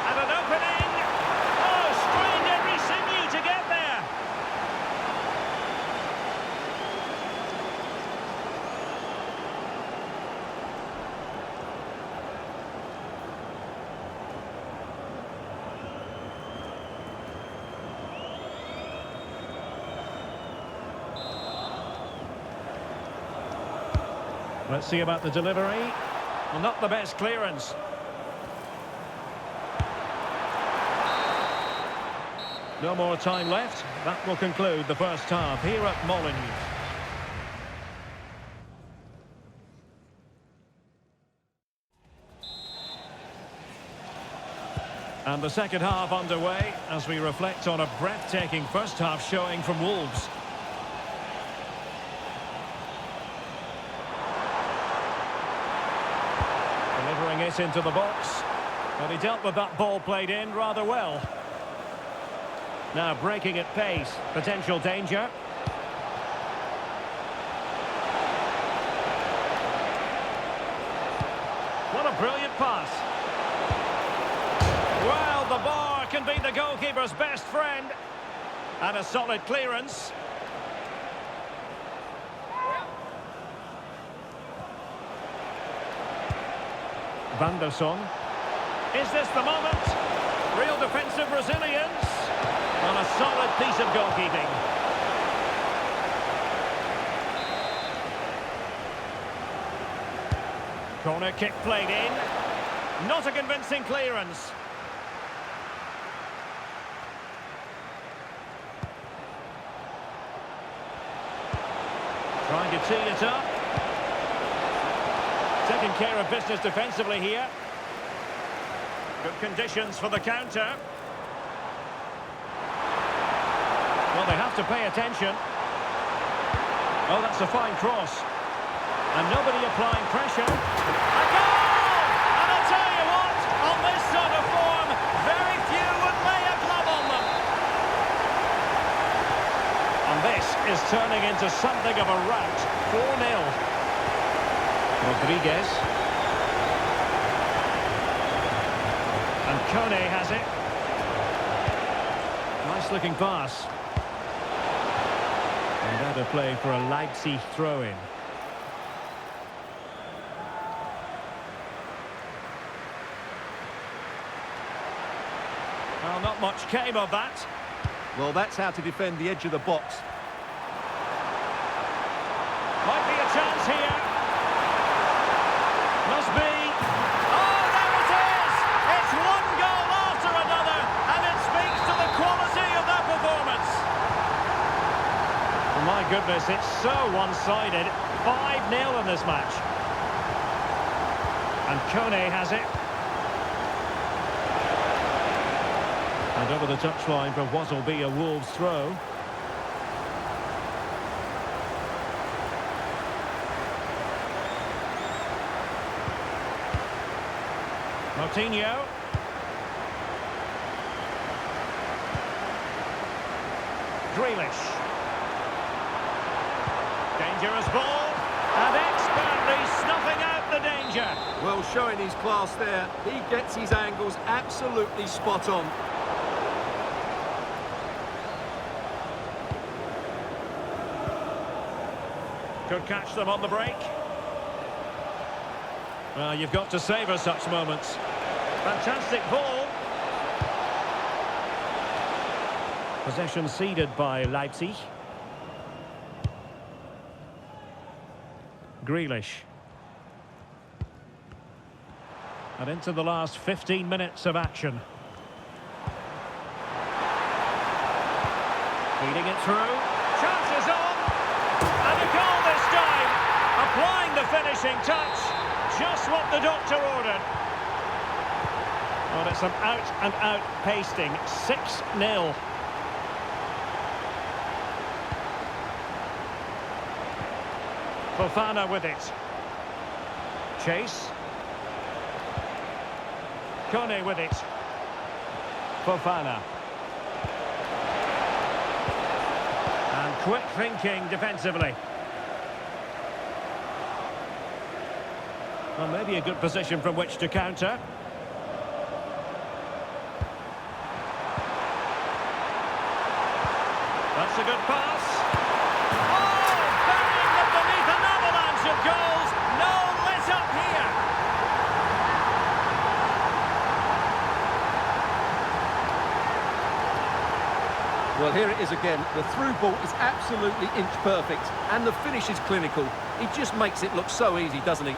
And an opening! Oh, strained every sinew to get there! Let's see about the delivery. Well, not the best clearance. No more time left. That will conclude the first half here at Molineux. And the second half underway as we reflect on a breathtaking first half showing from Wolves. Delivering it into the box. But he dealt with that ball played in rather well. Now breaking at pace. Potential danger. What a brilliant pass. Well, the bar can be the goalkeeper's best friend. And a solid clearance. Van der Son. Is this the moment? Real defensive resilience. On a solid piece of goalkeeping. Corner kick played in. Not a convincing clearance. Trying to tee it up. Taking care of business defensively here. Good conditions for the counter. Well, they have to pay attention. Oh, that's a fine cross. And nobody applying pressure. A goal! And I'll tell you what, on this sort of form, very few would lay a glove on them. And this is turning into something of a rout. 4-0. Rodriguez. And Kone has it. Nice looking pass. And out of play for a Leipzig throw-in. Well, not much came of that. Well, that's how to defend the edge of the box. Might be a chance here. Must be. Oh, there it is! It's one goal after another, and it speaks to the quality of that performance. Oh, my goodness, it's so one-sided. 5-0 in this match. And Kone has it. And over the touchline for what will be a Wolves throw. Coutinho. Grealish. Dangerous ball. And expertly snuffing out the danger. Well, showing his class there. He gets his angles absolutely spot on. Could catch them on the break. Well, you've got to savour such moments. Fantastic ball. Possession ceded by Leipzig. Grealish. And into the last 15 minutes of action. Feeding it through. Chances on. And a goal this time. Applying the finishing touch. Just what the doctor ordered. Oh, it's an out-and-out pasting. 6-0. Fofana with it. Chase. Kone with it. Fofana. And quick thinking defensively. Well, maybe a good position from which to counter. That's a good pass. Oh, buried them beneath an avalanche of goals. No let up here. Well, here it is again. The through ball is absolutely inch perfect, and the finish is clinical. He just makes it look so easy, doesn't he?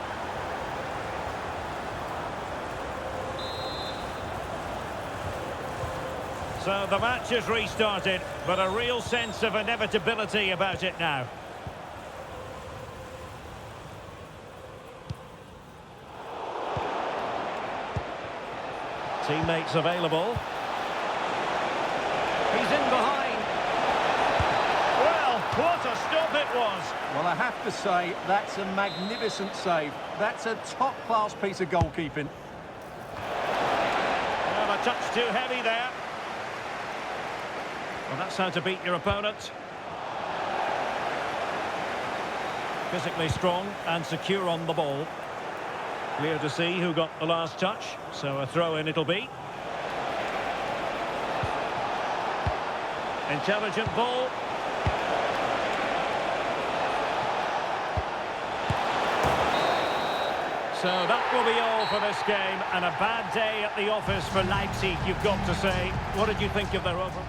So the match has restarted, but a real sense of inevitability about it now. Teammates available. He's in behind. Well, what a stop it was. Well, I have to say, that's a magnificent save. That's a top-class piece of goalkeeping. Well, a touch too heavy there. Well, that's how to beat your opponent. Physically strong and secure on the ball. Clear to see who got the last touch, so a throw-in it'll be. Intelligent ball. So that will be all for this game, and a bad day at the office for Leipzig, you've got to say. What did you think of their overall?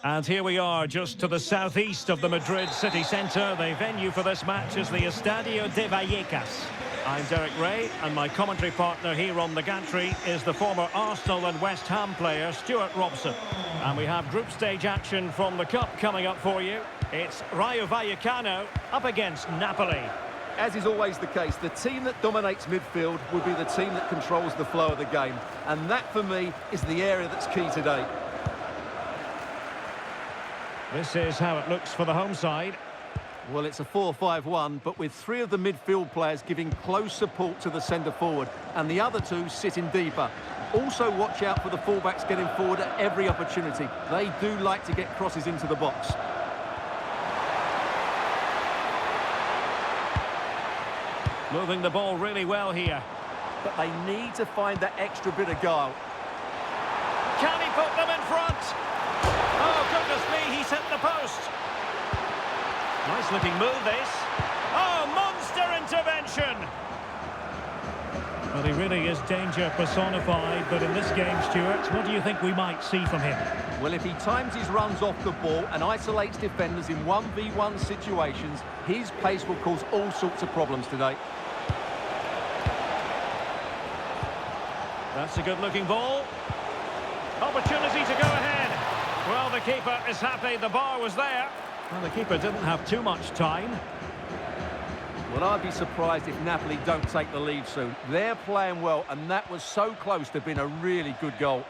And here we are, just to the southeast of the Madrid city centre. The venue for this match is the Estadio de Vallecas. I'm Derek Ray, and my commentary partner here on the gantry is the former Arsenal and West Ham player, Stuart Robson. And we have group stage action from the Cup coming up for you. It's Rayo Vallecano up against Napoli. As is always the case, the team that dominates midfield will be the team that controls the flow of the game. And that, for me, is the area that's key today. This is how it looks for the home side. Well, it's a 4-5-1, but with three of the midfield players giving close support to the centre-forward, and the other two sitting deeper. Also watch out for the fullbacks getting forward at every opportunity. They do like to get crosses into the box. Moving the ball really well here. But they need to find that extra bit of guile. Can he put them in front? Oh, goodness me, he's hit the post. Nice looking move, this. Oh, monster intervention! Well, he really is danger personified, but in this game, Stuart, what do you think we might see from him? Well, if he times his runs off the ball and isolates defenders in 1v1 situations, his pace will cause all sorts of problems today. That's a good-looking ball. Opportunity to go ahead. Well, the keeper is happy the bar was there. Well, the keeper didn't have too much time. Well, I'd be surprised if Napoli don't take the lead soon. They're playing well, and that was so close to being a really good goal.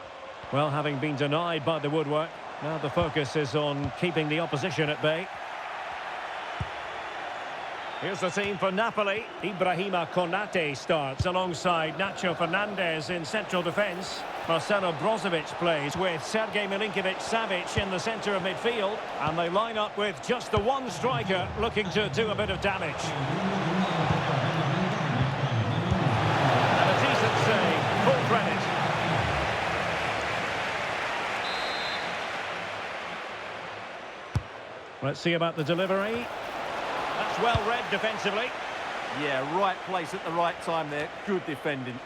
Well, having been denied by the woodwork, now the focus is on keeping the opposition at bay. Here's the team for Napoli. Ibrahima Konate starts alongside Nacho Fernandez in central defence. Marcelo Brozovic plays with Sergej Milinkovic-Savic in the centre of midfield. And they line up with just the one striker looking to do a bit of damage. And a decent save, full credit. Let's see about the delivery. That's well read defensively. Yeah, right place at the right time there. Good defending.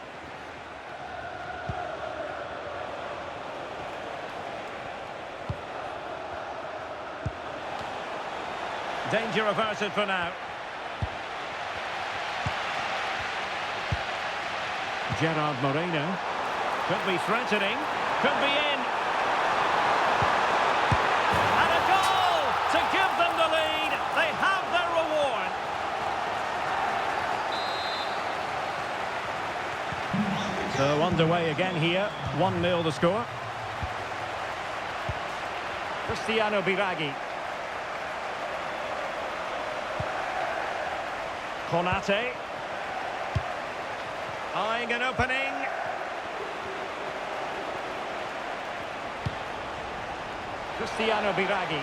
Danger averted for now. Gerard Moreno. Could be threatening. Could be in. And a goal to give them the lead. They have their reward. So underway again here. 1-0 the score. Cristiano Biraghi. Konate. Eyeing an opening. Cristiano Biraghi.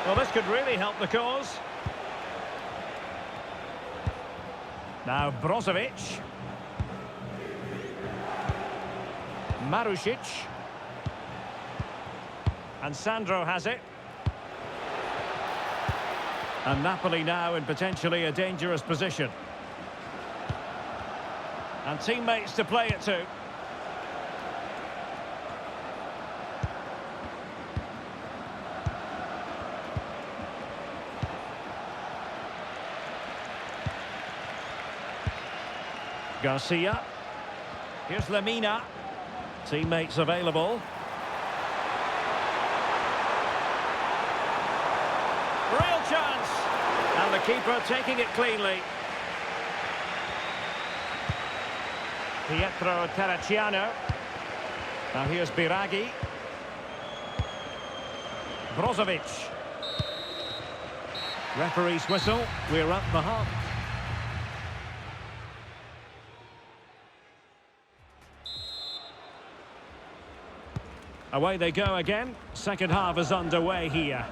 Well, this could really help the cause. Now Brozovic. Marusic. And Sandro has it. And Napoli now in potentially a dangerous position. And teammates to play it to. Garcia. Here's Lemina. Teammates available. Real chance. And the keeper taking it cleanly. Pietro Terracciano. Now here's Biraghi. Brozovic. Referee's whistle. We're at the half. Away they go again. Second half is underway here.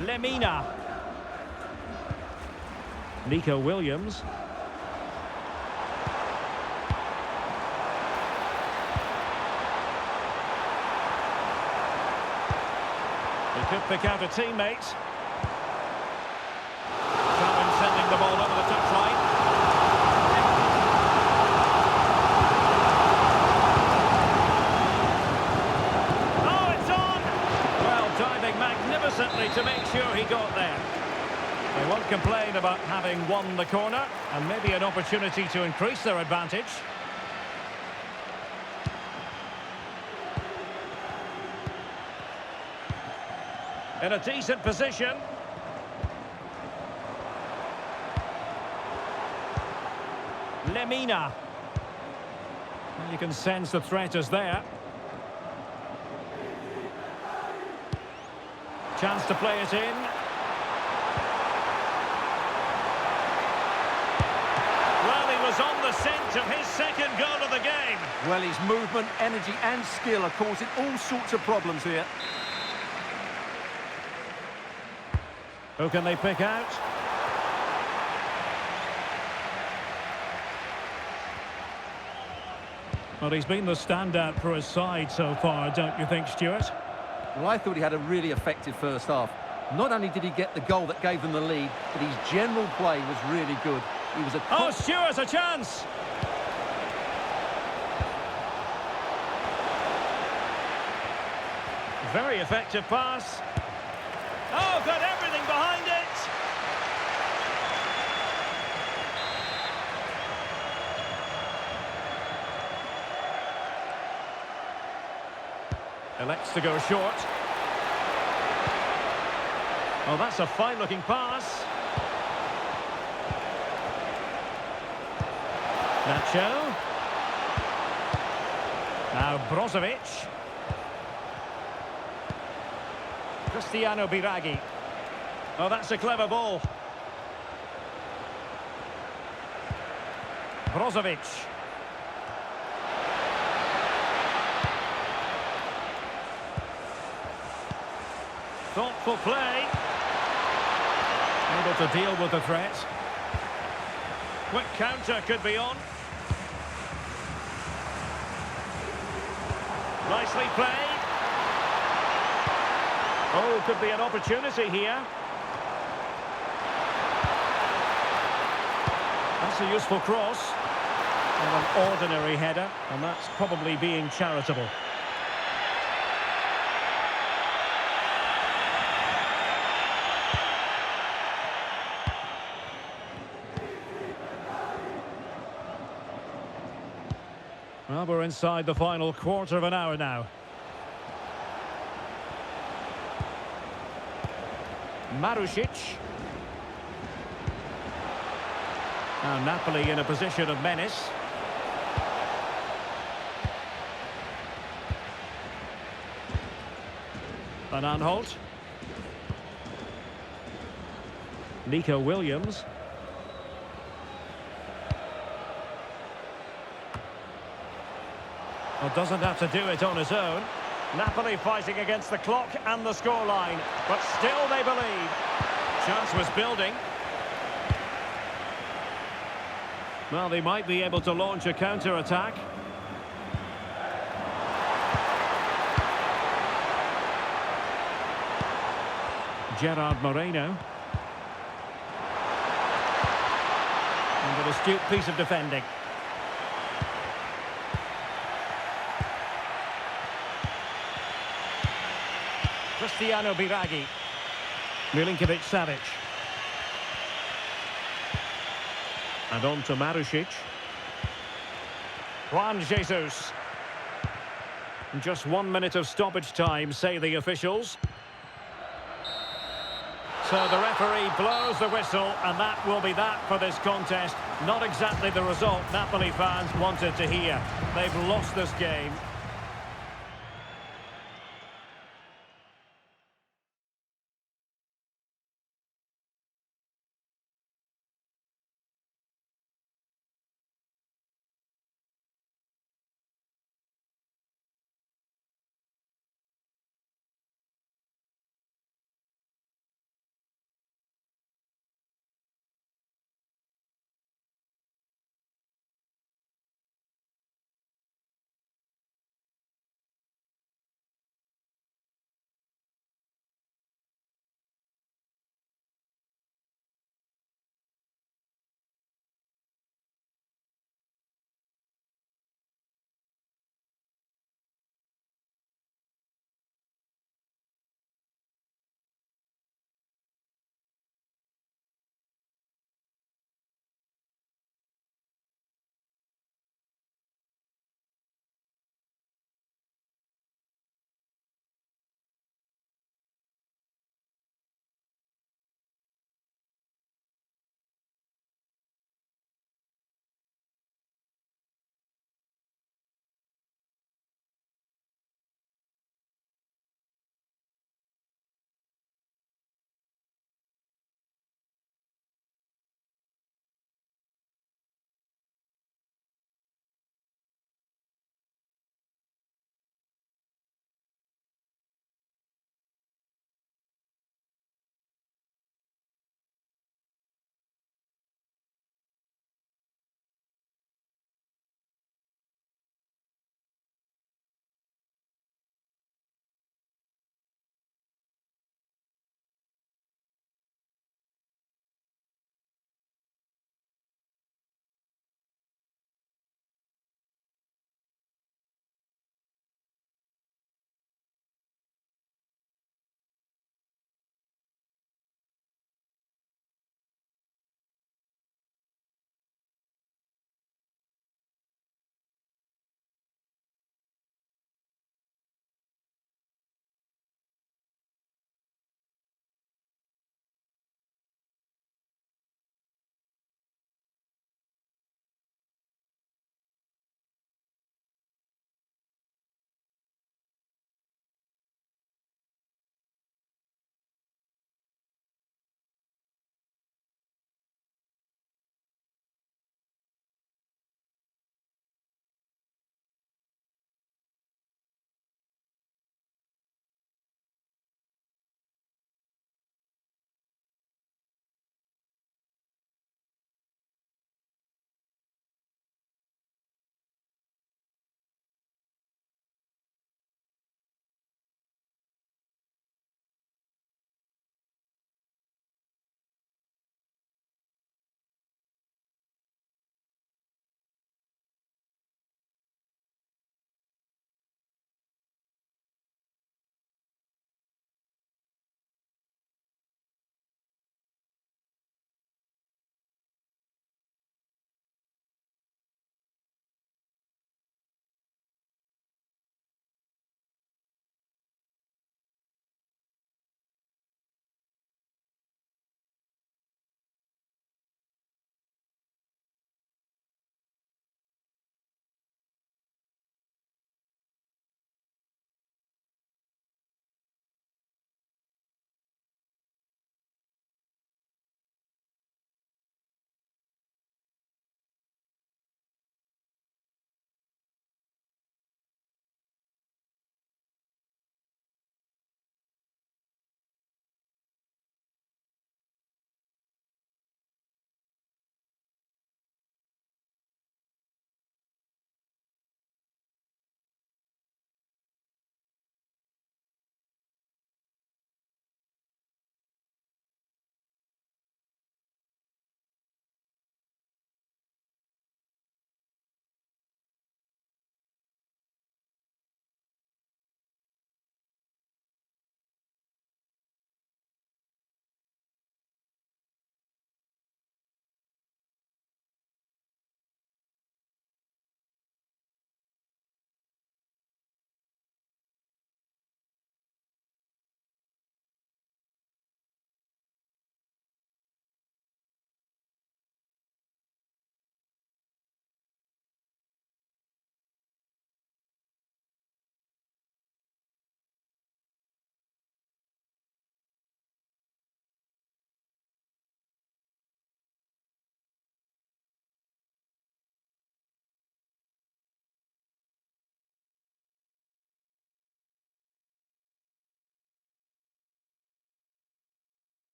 Lemina. Nico Williams. He could pick out a teammate. Shannon sending the ball over the touchline. moving magnificently to make sure he got there. They won't complain about having won the corner, and maybe an opportunity to increase their advantage. In a decent position. Lemina. You can sense the threat is there. Chance to play it in. Well, he was on the scent of his second goal of the game. Well, his movement, energy and skill are causing all sorts of problems here. Who can they pick out? Well, he's been the standout for his side so far, don't you think, Stuart? Well, I thought he had a really effective first half. Not only did he get the goal that gave them the lead, but his general play was really good. He was a... Oh, Stuart, a chance! Very effective pass. Oh, got everything behind it! Elects to go short. Oh, that's a fine-looking pass. Nacho. Now Brozovic. Cristiano Biraghi. Oh, that's a clever ball. Brozovic. Thoughtful play. Able to deal with the threat. Quick counter could be on. Nicely played. Oh, could be an opportunity here. That's a useful cross. And an ordinary header, and that's probably being charitable. Well, we're inside the final quarter of an hour now. Marusic. Now Napoli in a position of menace. Van Aanholt. Nico Williams. Well, doesn't have to do it on his own. Napoli fighting against the clock and the scoreline, but still they believe. Chance was building. Well, they might be able to launch a counter-attack. Gerard Moreno. And an astute piece of defending. Cristiano Biraghi. Milinkovic-Savic. And on to Marusic. Juan Jesus. Just 1 minute of stoppage time, say the officials. So the referee blows the whistle, and that will be that for this contest. Not exactly the result Napoli fans wanted to hear. They've lost this game.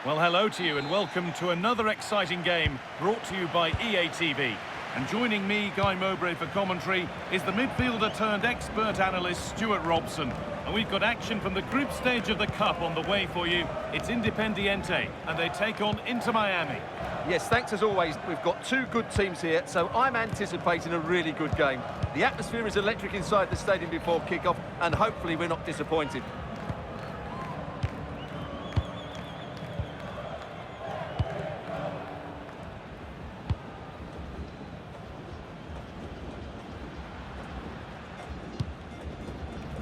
Well, hello to you and welcome to another exciting game brought to you by EA TV. And joining me, Guy Mowbray, for commentary is the midfielder turned expert analyst Stuart Robson. And we've got action from the group stage of the Cup on the way for you. It's Independiente and they take on Inter Miami. Yes, thanks as always. We've got two good teams here, so I'm anticipating a really good game. The atmosphere is electric inside the stadium before kick-off, and hopefully we're not disappointed.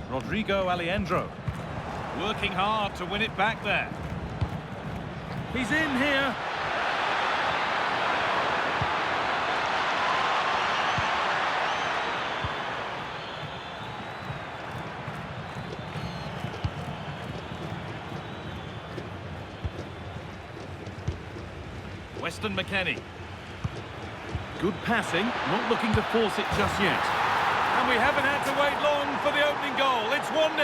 Rodrigo Alejandro, working hard to win it back there. He's in here. Weston McKennie. Good passing, not looking to force it just yet. And we haven't had to wait long for the opening goal. It's 1-0.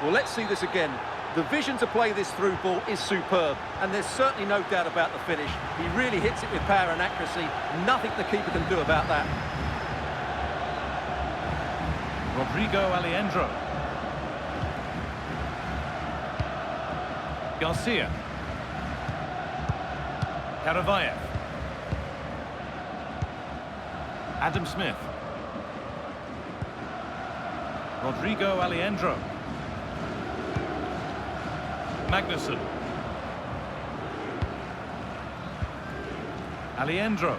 Well, let's see this again. The vision to play this through ball is superb, and there's certainly no doubt about the finish. He really hits it with power and accuracy. Nothing the keeper can do about that. Rodrigo Alejandro. Garcia. Karavayev. Adam Smith. Rodrigo Alejandro. Magnussen. Alejandro.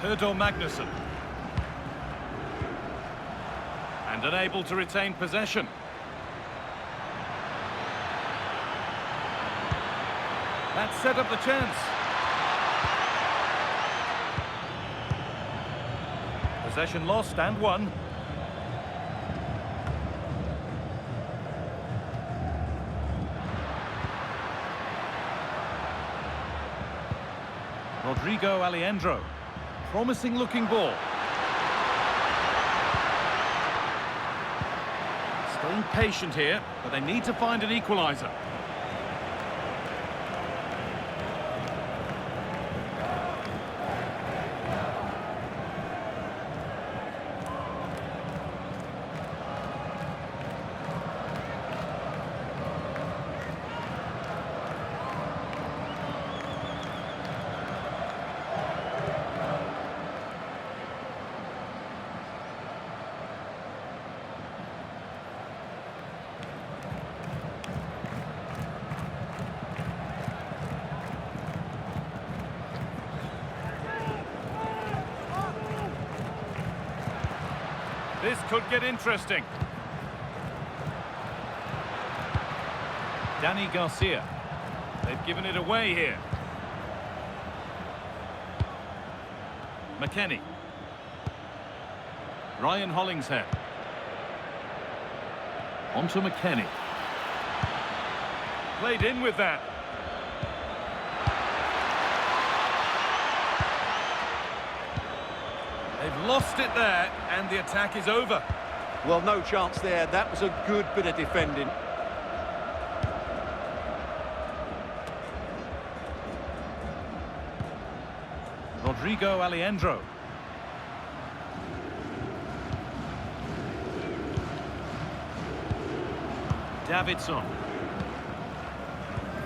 Herdo Magnussen. And unable to retain possession. That set up the chance. Possession lost and won. Rodrigo Alejandro. Promising looking ball. Staying patient here, but they need to find an equaliser. This could get interesting. Danny Garcia. They've given it away here. McKennie. Ryan Hollingshead. On to McKennie. Played in with that. They've lost it there, and the attack is over. Well, no chance there. That was a good bit of defending. Rodrigo Alejandro. Davidson.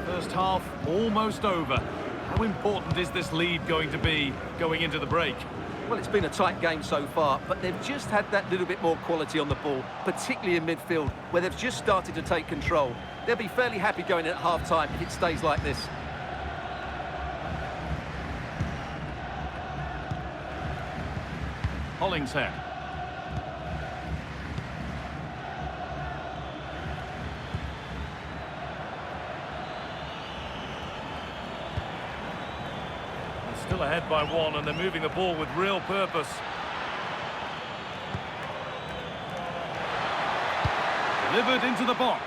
First half almost over. How important is this lead going to be going into the break? Well, it's been a tight game so far, but they've just had that little bit more quality on the ball, particularly in midfield, where they've just started to take control. They'll be fairly happy going in at half-time if it stays like this. Hollingshead. Still ahead by one, and they're moving the ball with real purpose. Delivered into the box.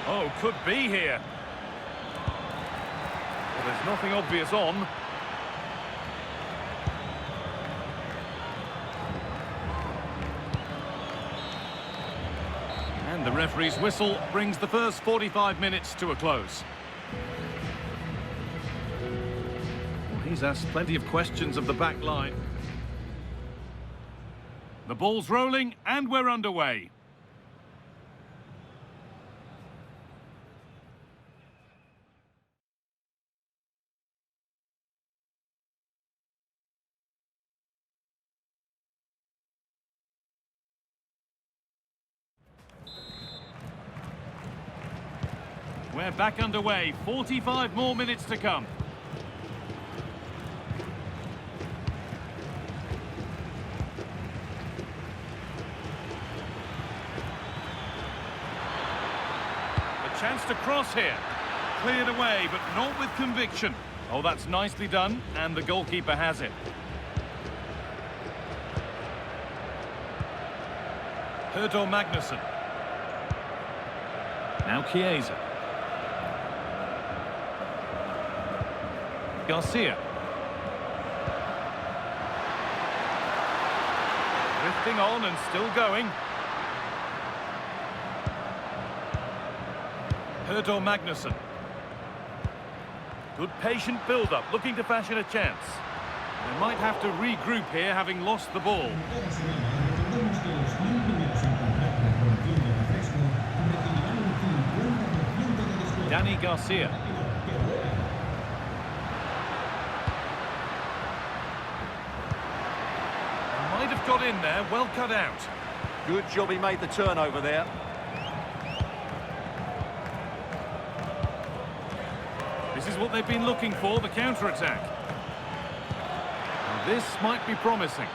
Oh, could be here. Well, there's nothing obvious on. referee's whistle brings the first 45 minutes to a close. Well, he's asked plenty of questions of the back line. The ball's rolling and we're underway. We're back underway, 45 more minutes to come. A chance to cross here. Cleared away, but not with conviction. Oh, that's nicely done, and the goalkeeper has it. Herdor Magnusson. Now Chiesa. Garcia. Drifting on and still going. Herdor Magnusson. Good patient build-up, looking to fashion a chance. They might have to regroup here, having lost the ball. Danny Garcia. Might have got in there, well cut out. Good job he made the turnover there. This is what they've been looking for, the counter-attack. This might be promising.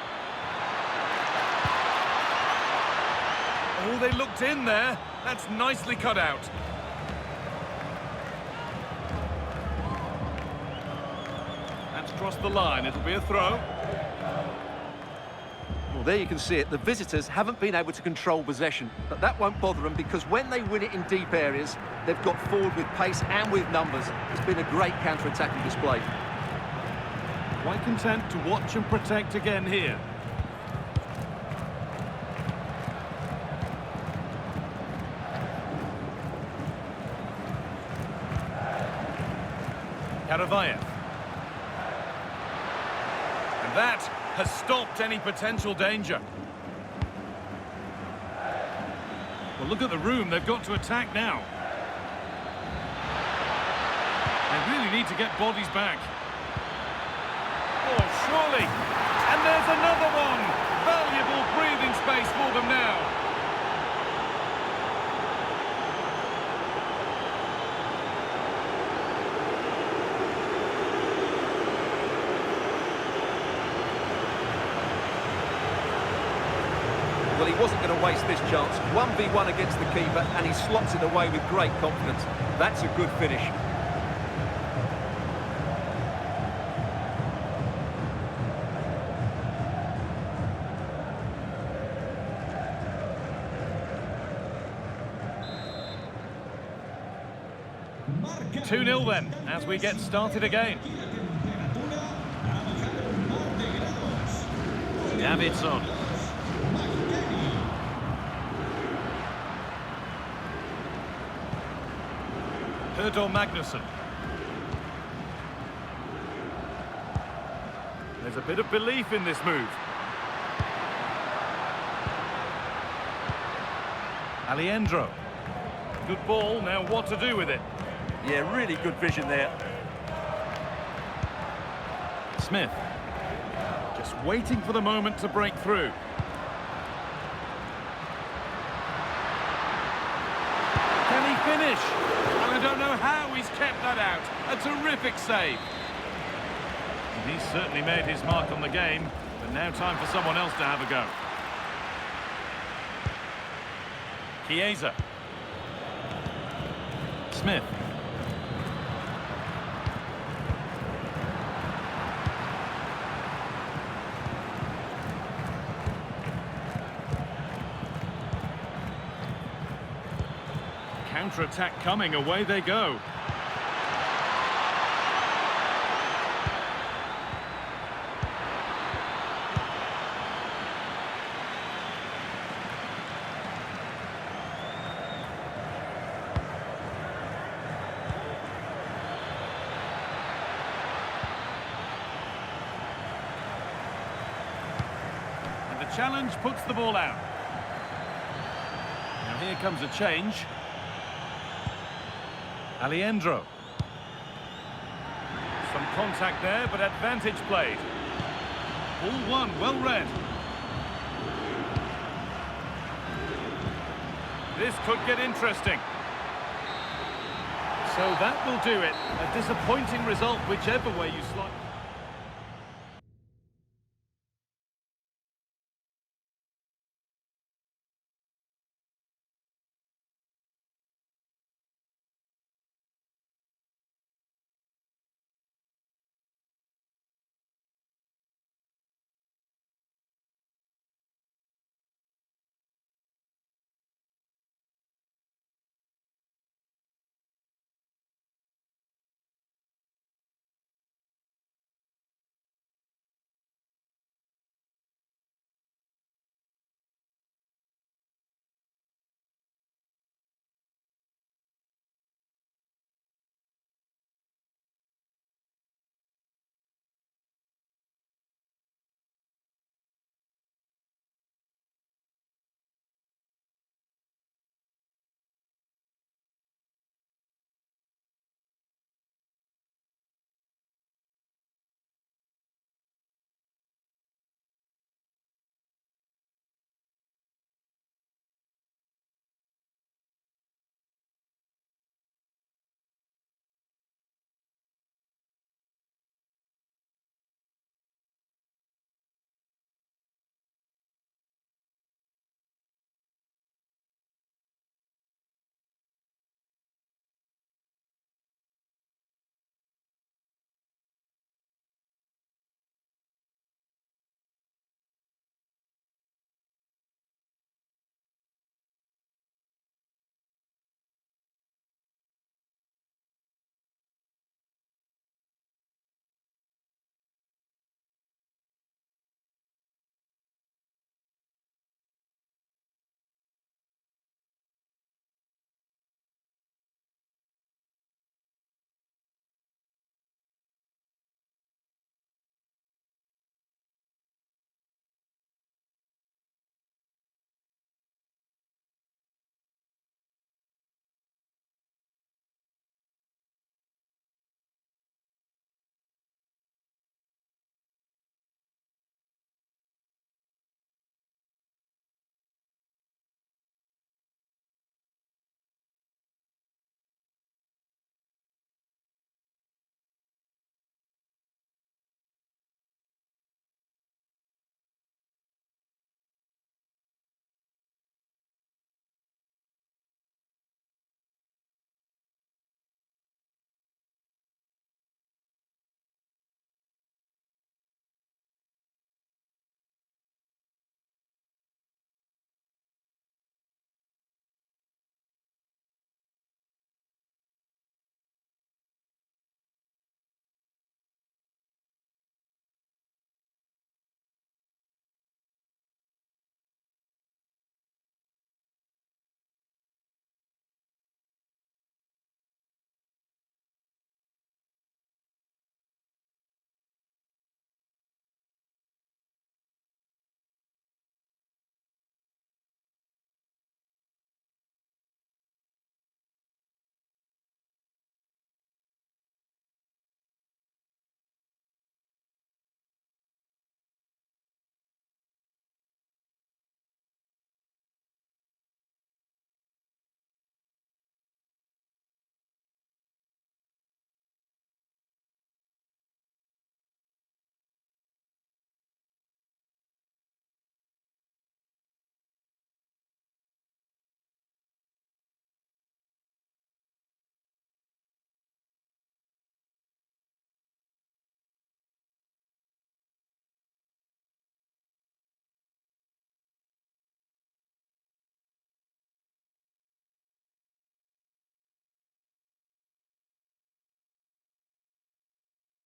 Oh, they looked in there. That's nicely cut out. That's crossed the line. It'll be a throw. Well, there you can see it. The visitors haven't been able to control possession, but that won't bother them because when they win it in deep areas, they've got forward with pace and with numbers. It's been a great counter-attacking display. Quite content to watch and protect again here. Karavayev. And that has stopped any potential danger. Well, look at the room. They've got to attack now. They really need to get bodies back. Oh, surely. And there's another one. Valuable breathing space for them now. Well, he wasn't going to waste this chance. 1v1 against the keeper, and he slots it away with great confidence. That's a good finish. Marca 2-0 then, as we get started again. Davidson. Herdor Magnusson. There's a bit of belief in this move. Alejandro. Good ball, now what to do with it? Yeah, really good vision there. Smith. Just waiting for the moment to break through. Can he finish? I don't know how he's kept that out. A terrific save. And he's certainly made his mark on the game, but now time for someone else to have a go. Chiesa. Smith. Counter-attack coming, away they go. The challenge puts the ball out. Now here comes a change. Alejandro. Some contact there, but advantage played. Ball one, well read. This could get interesting. So that will do it. A disappointing result, whichever way you slice.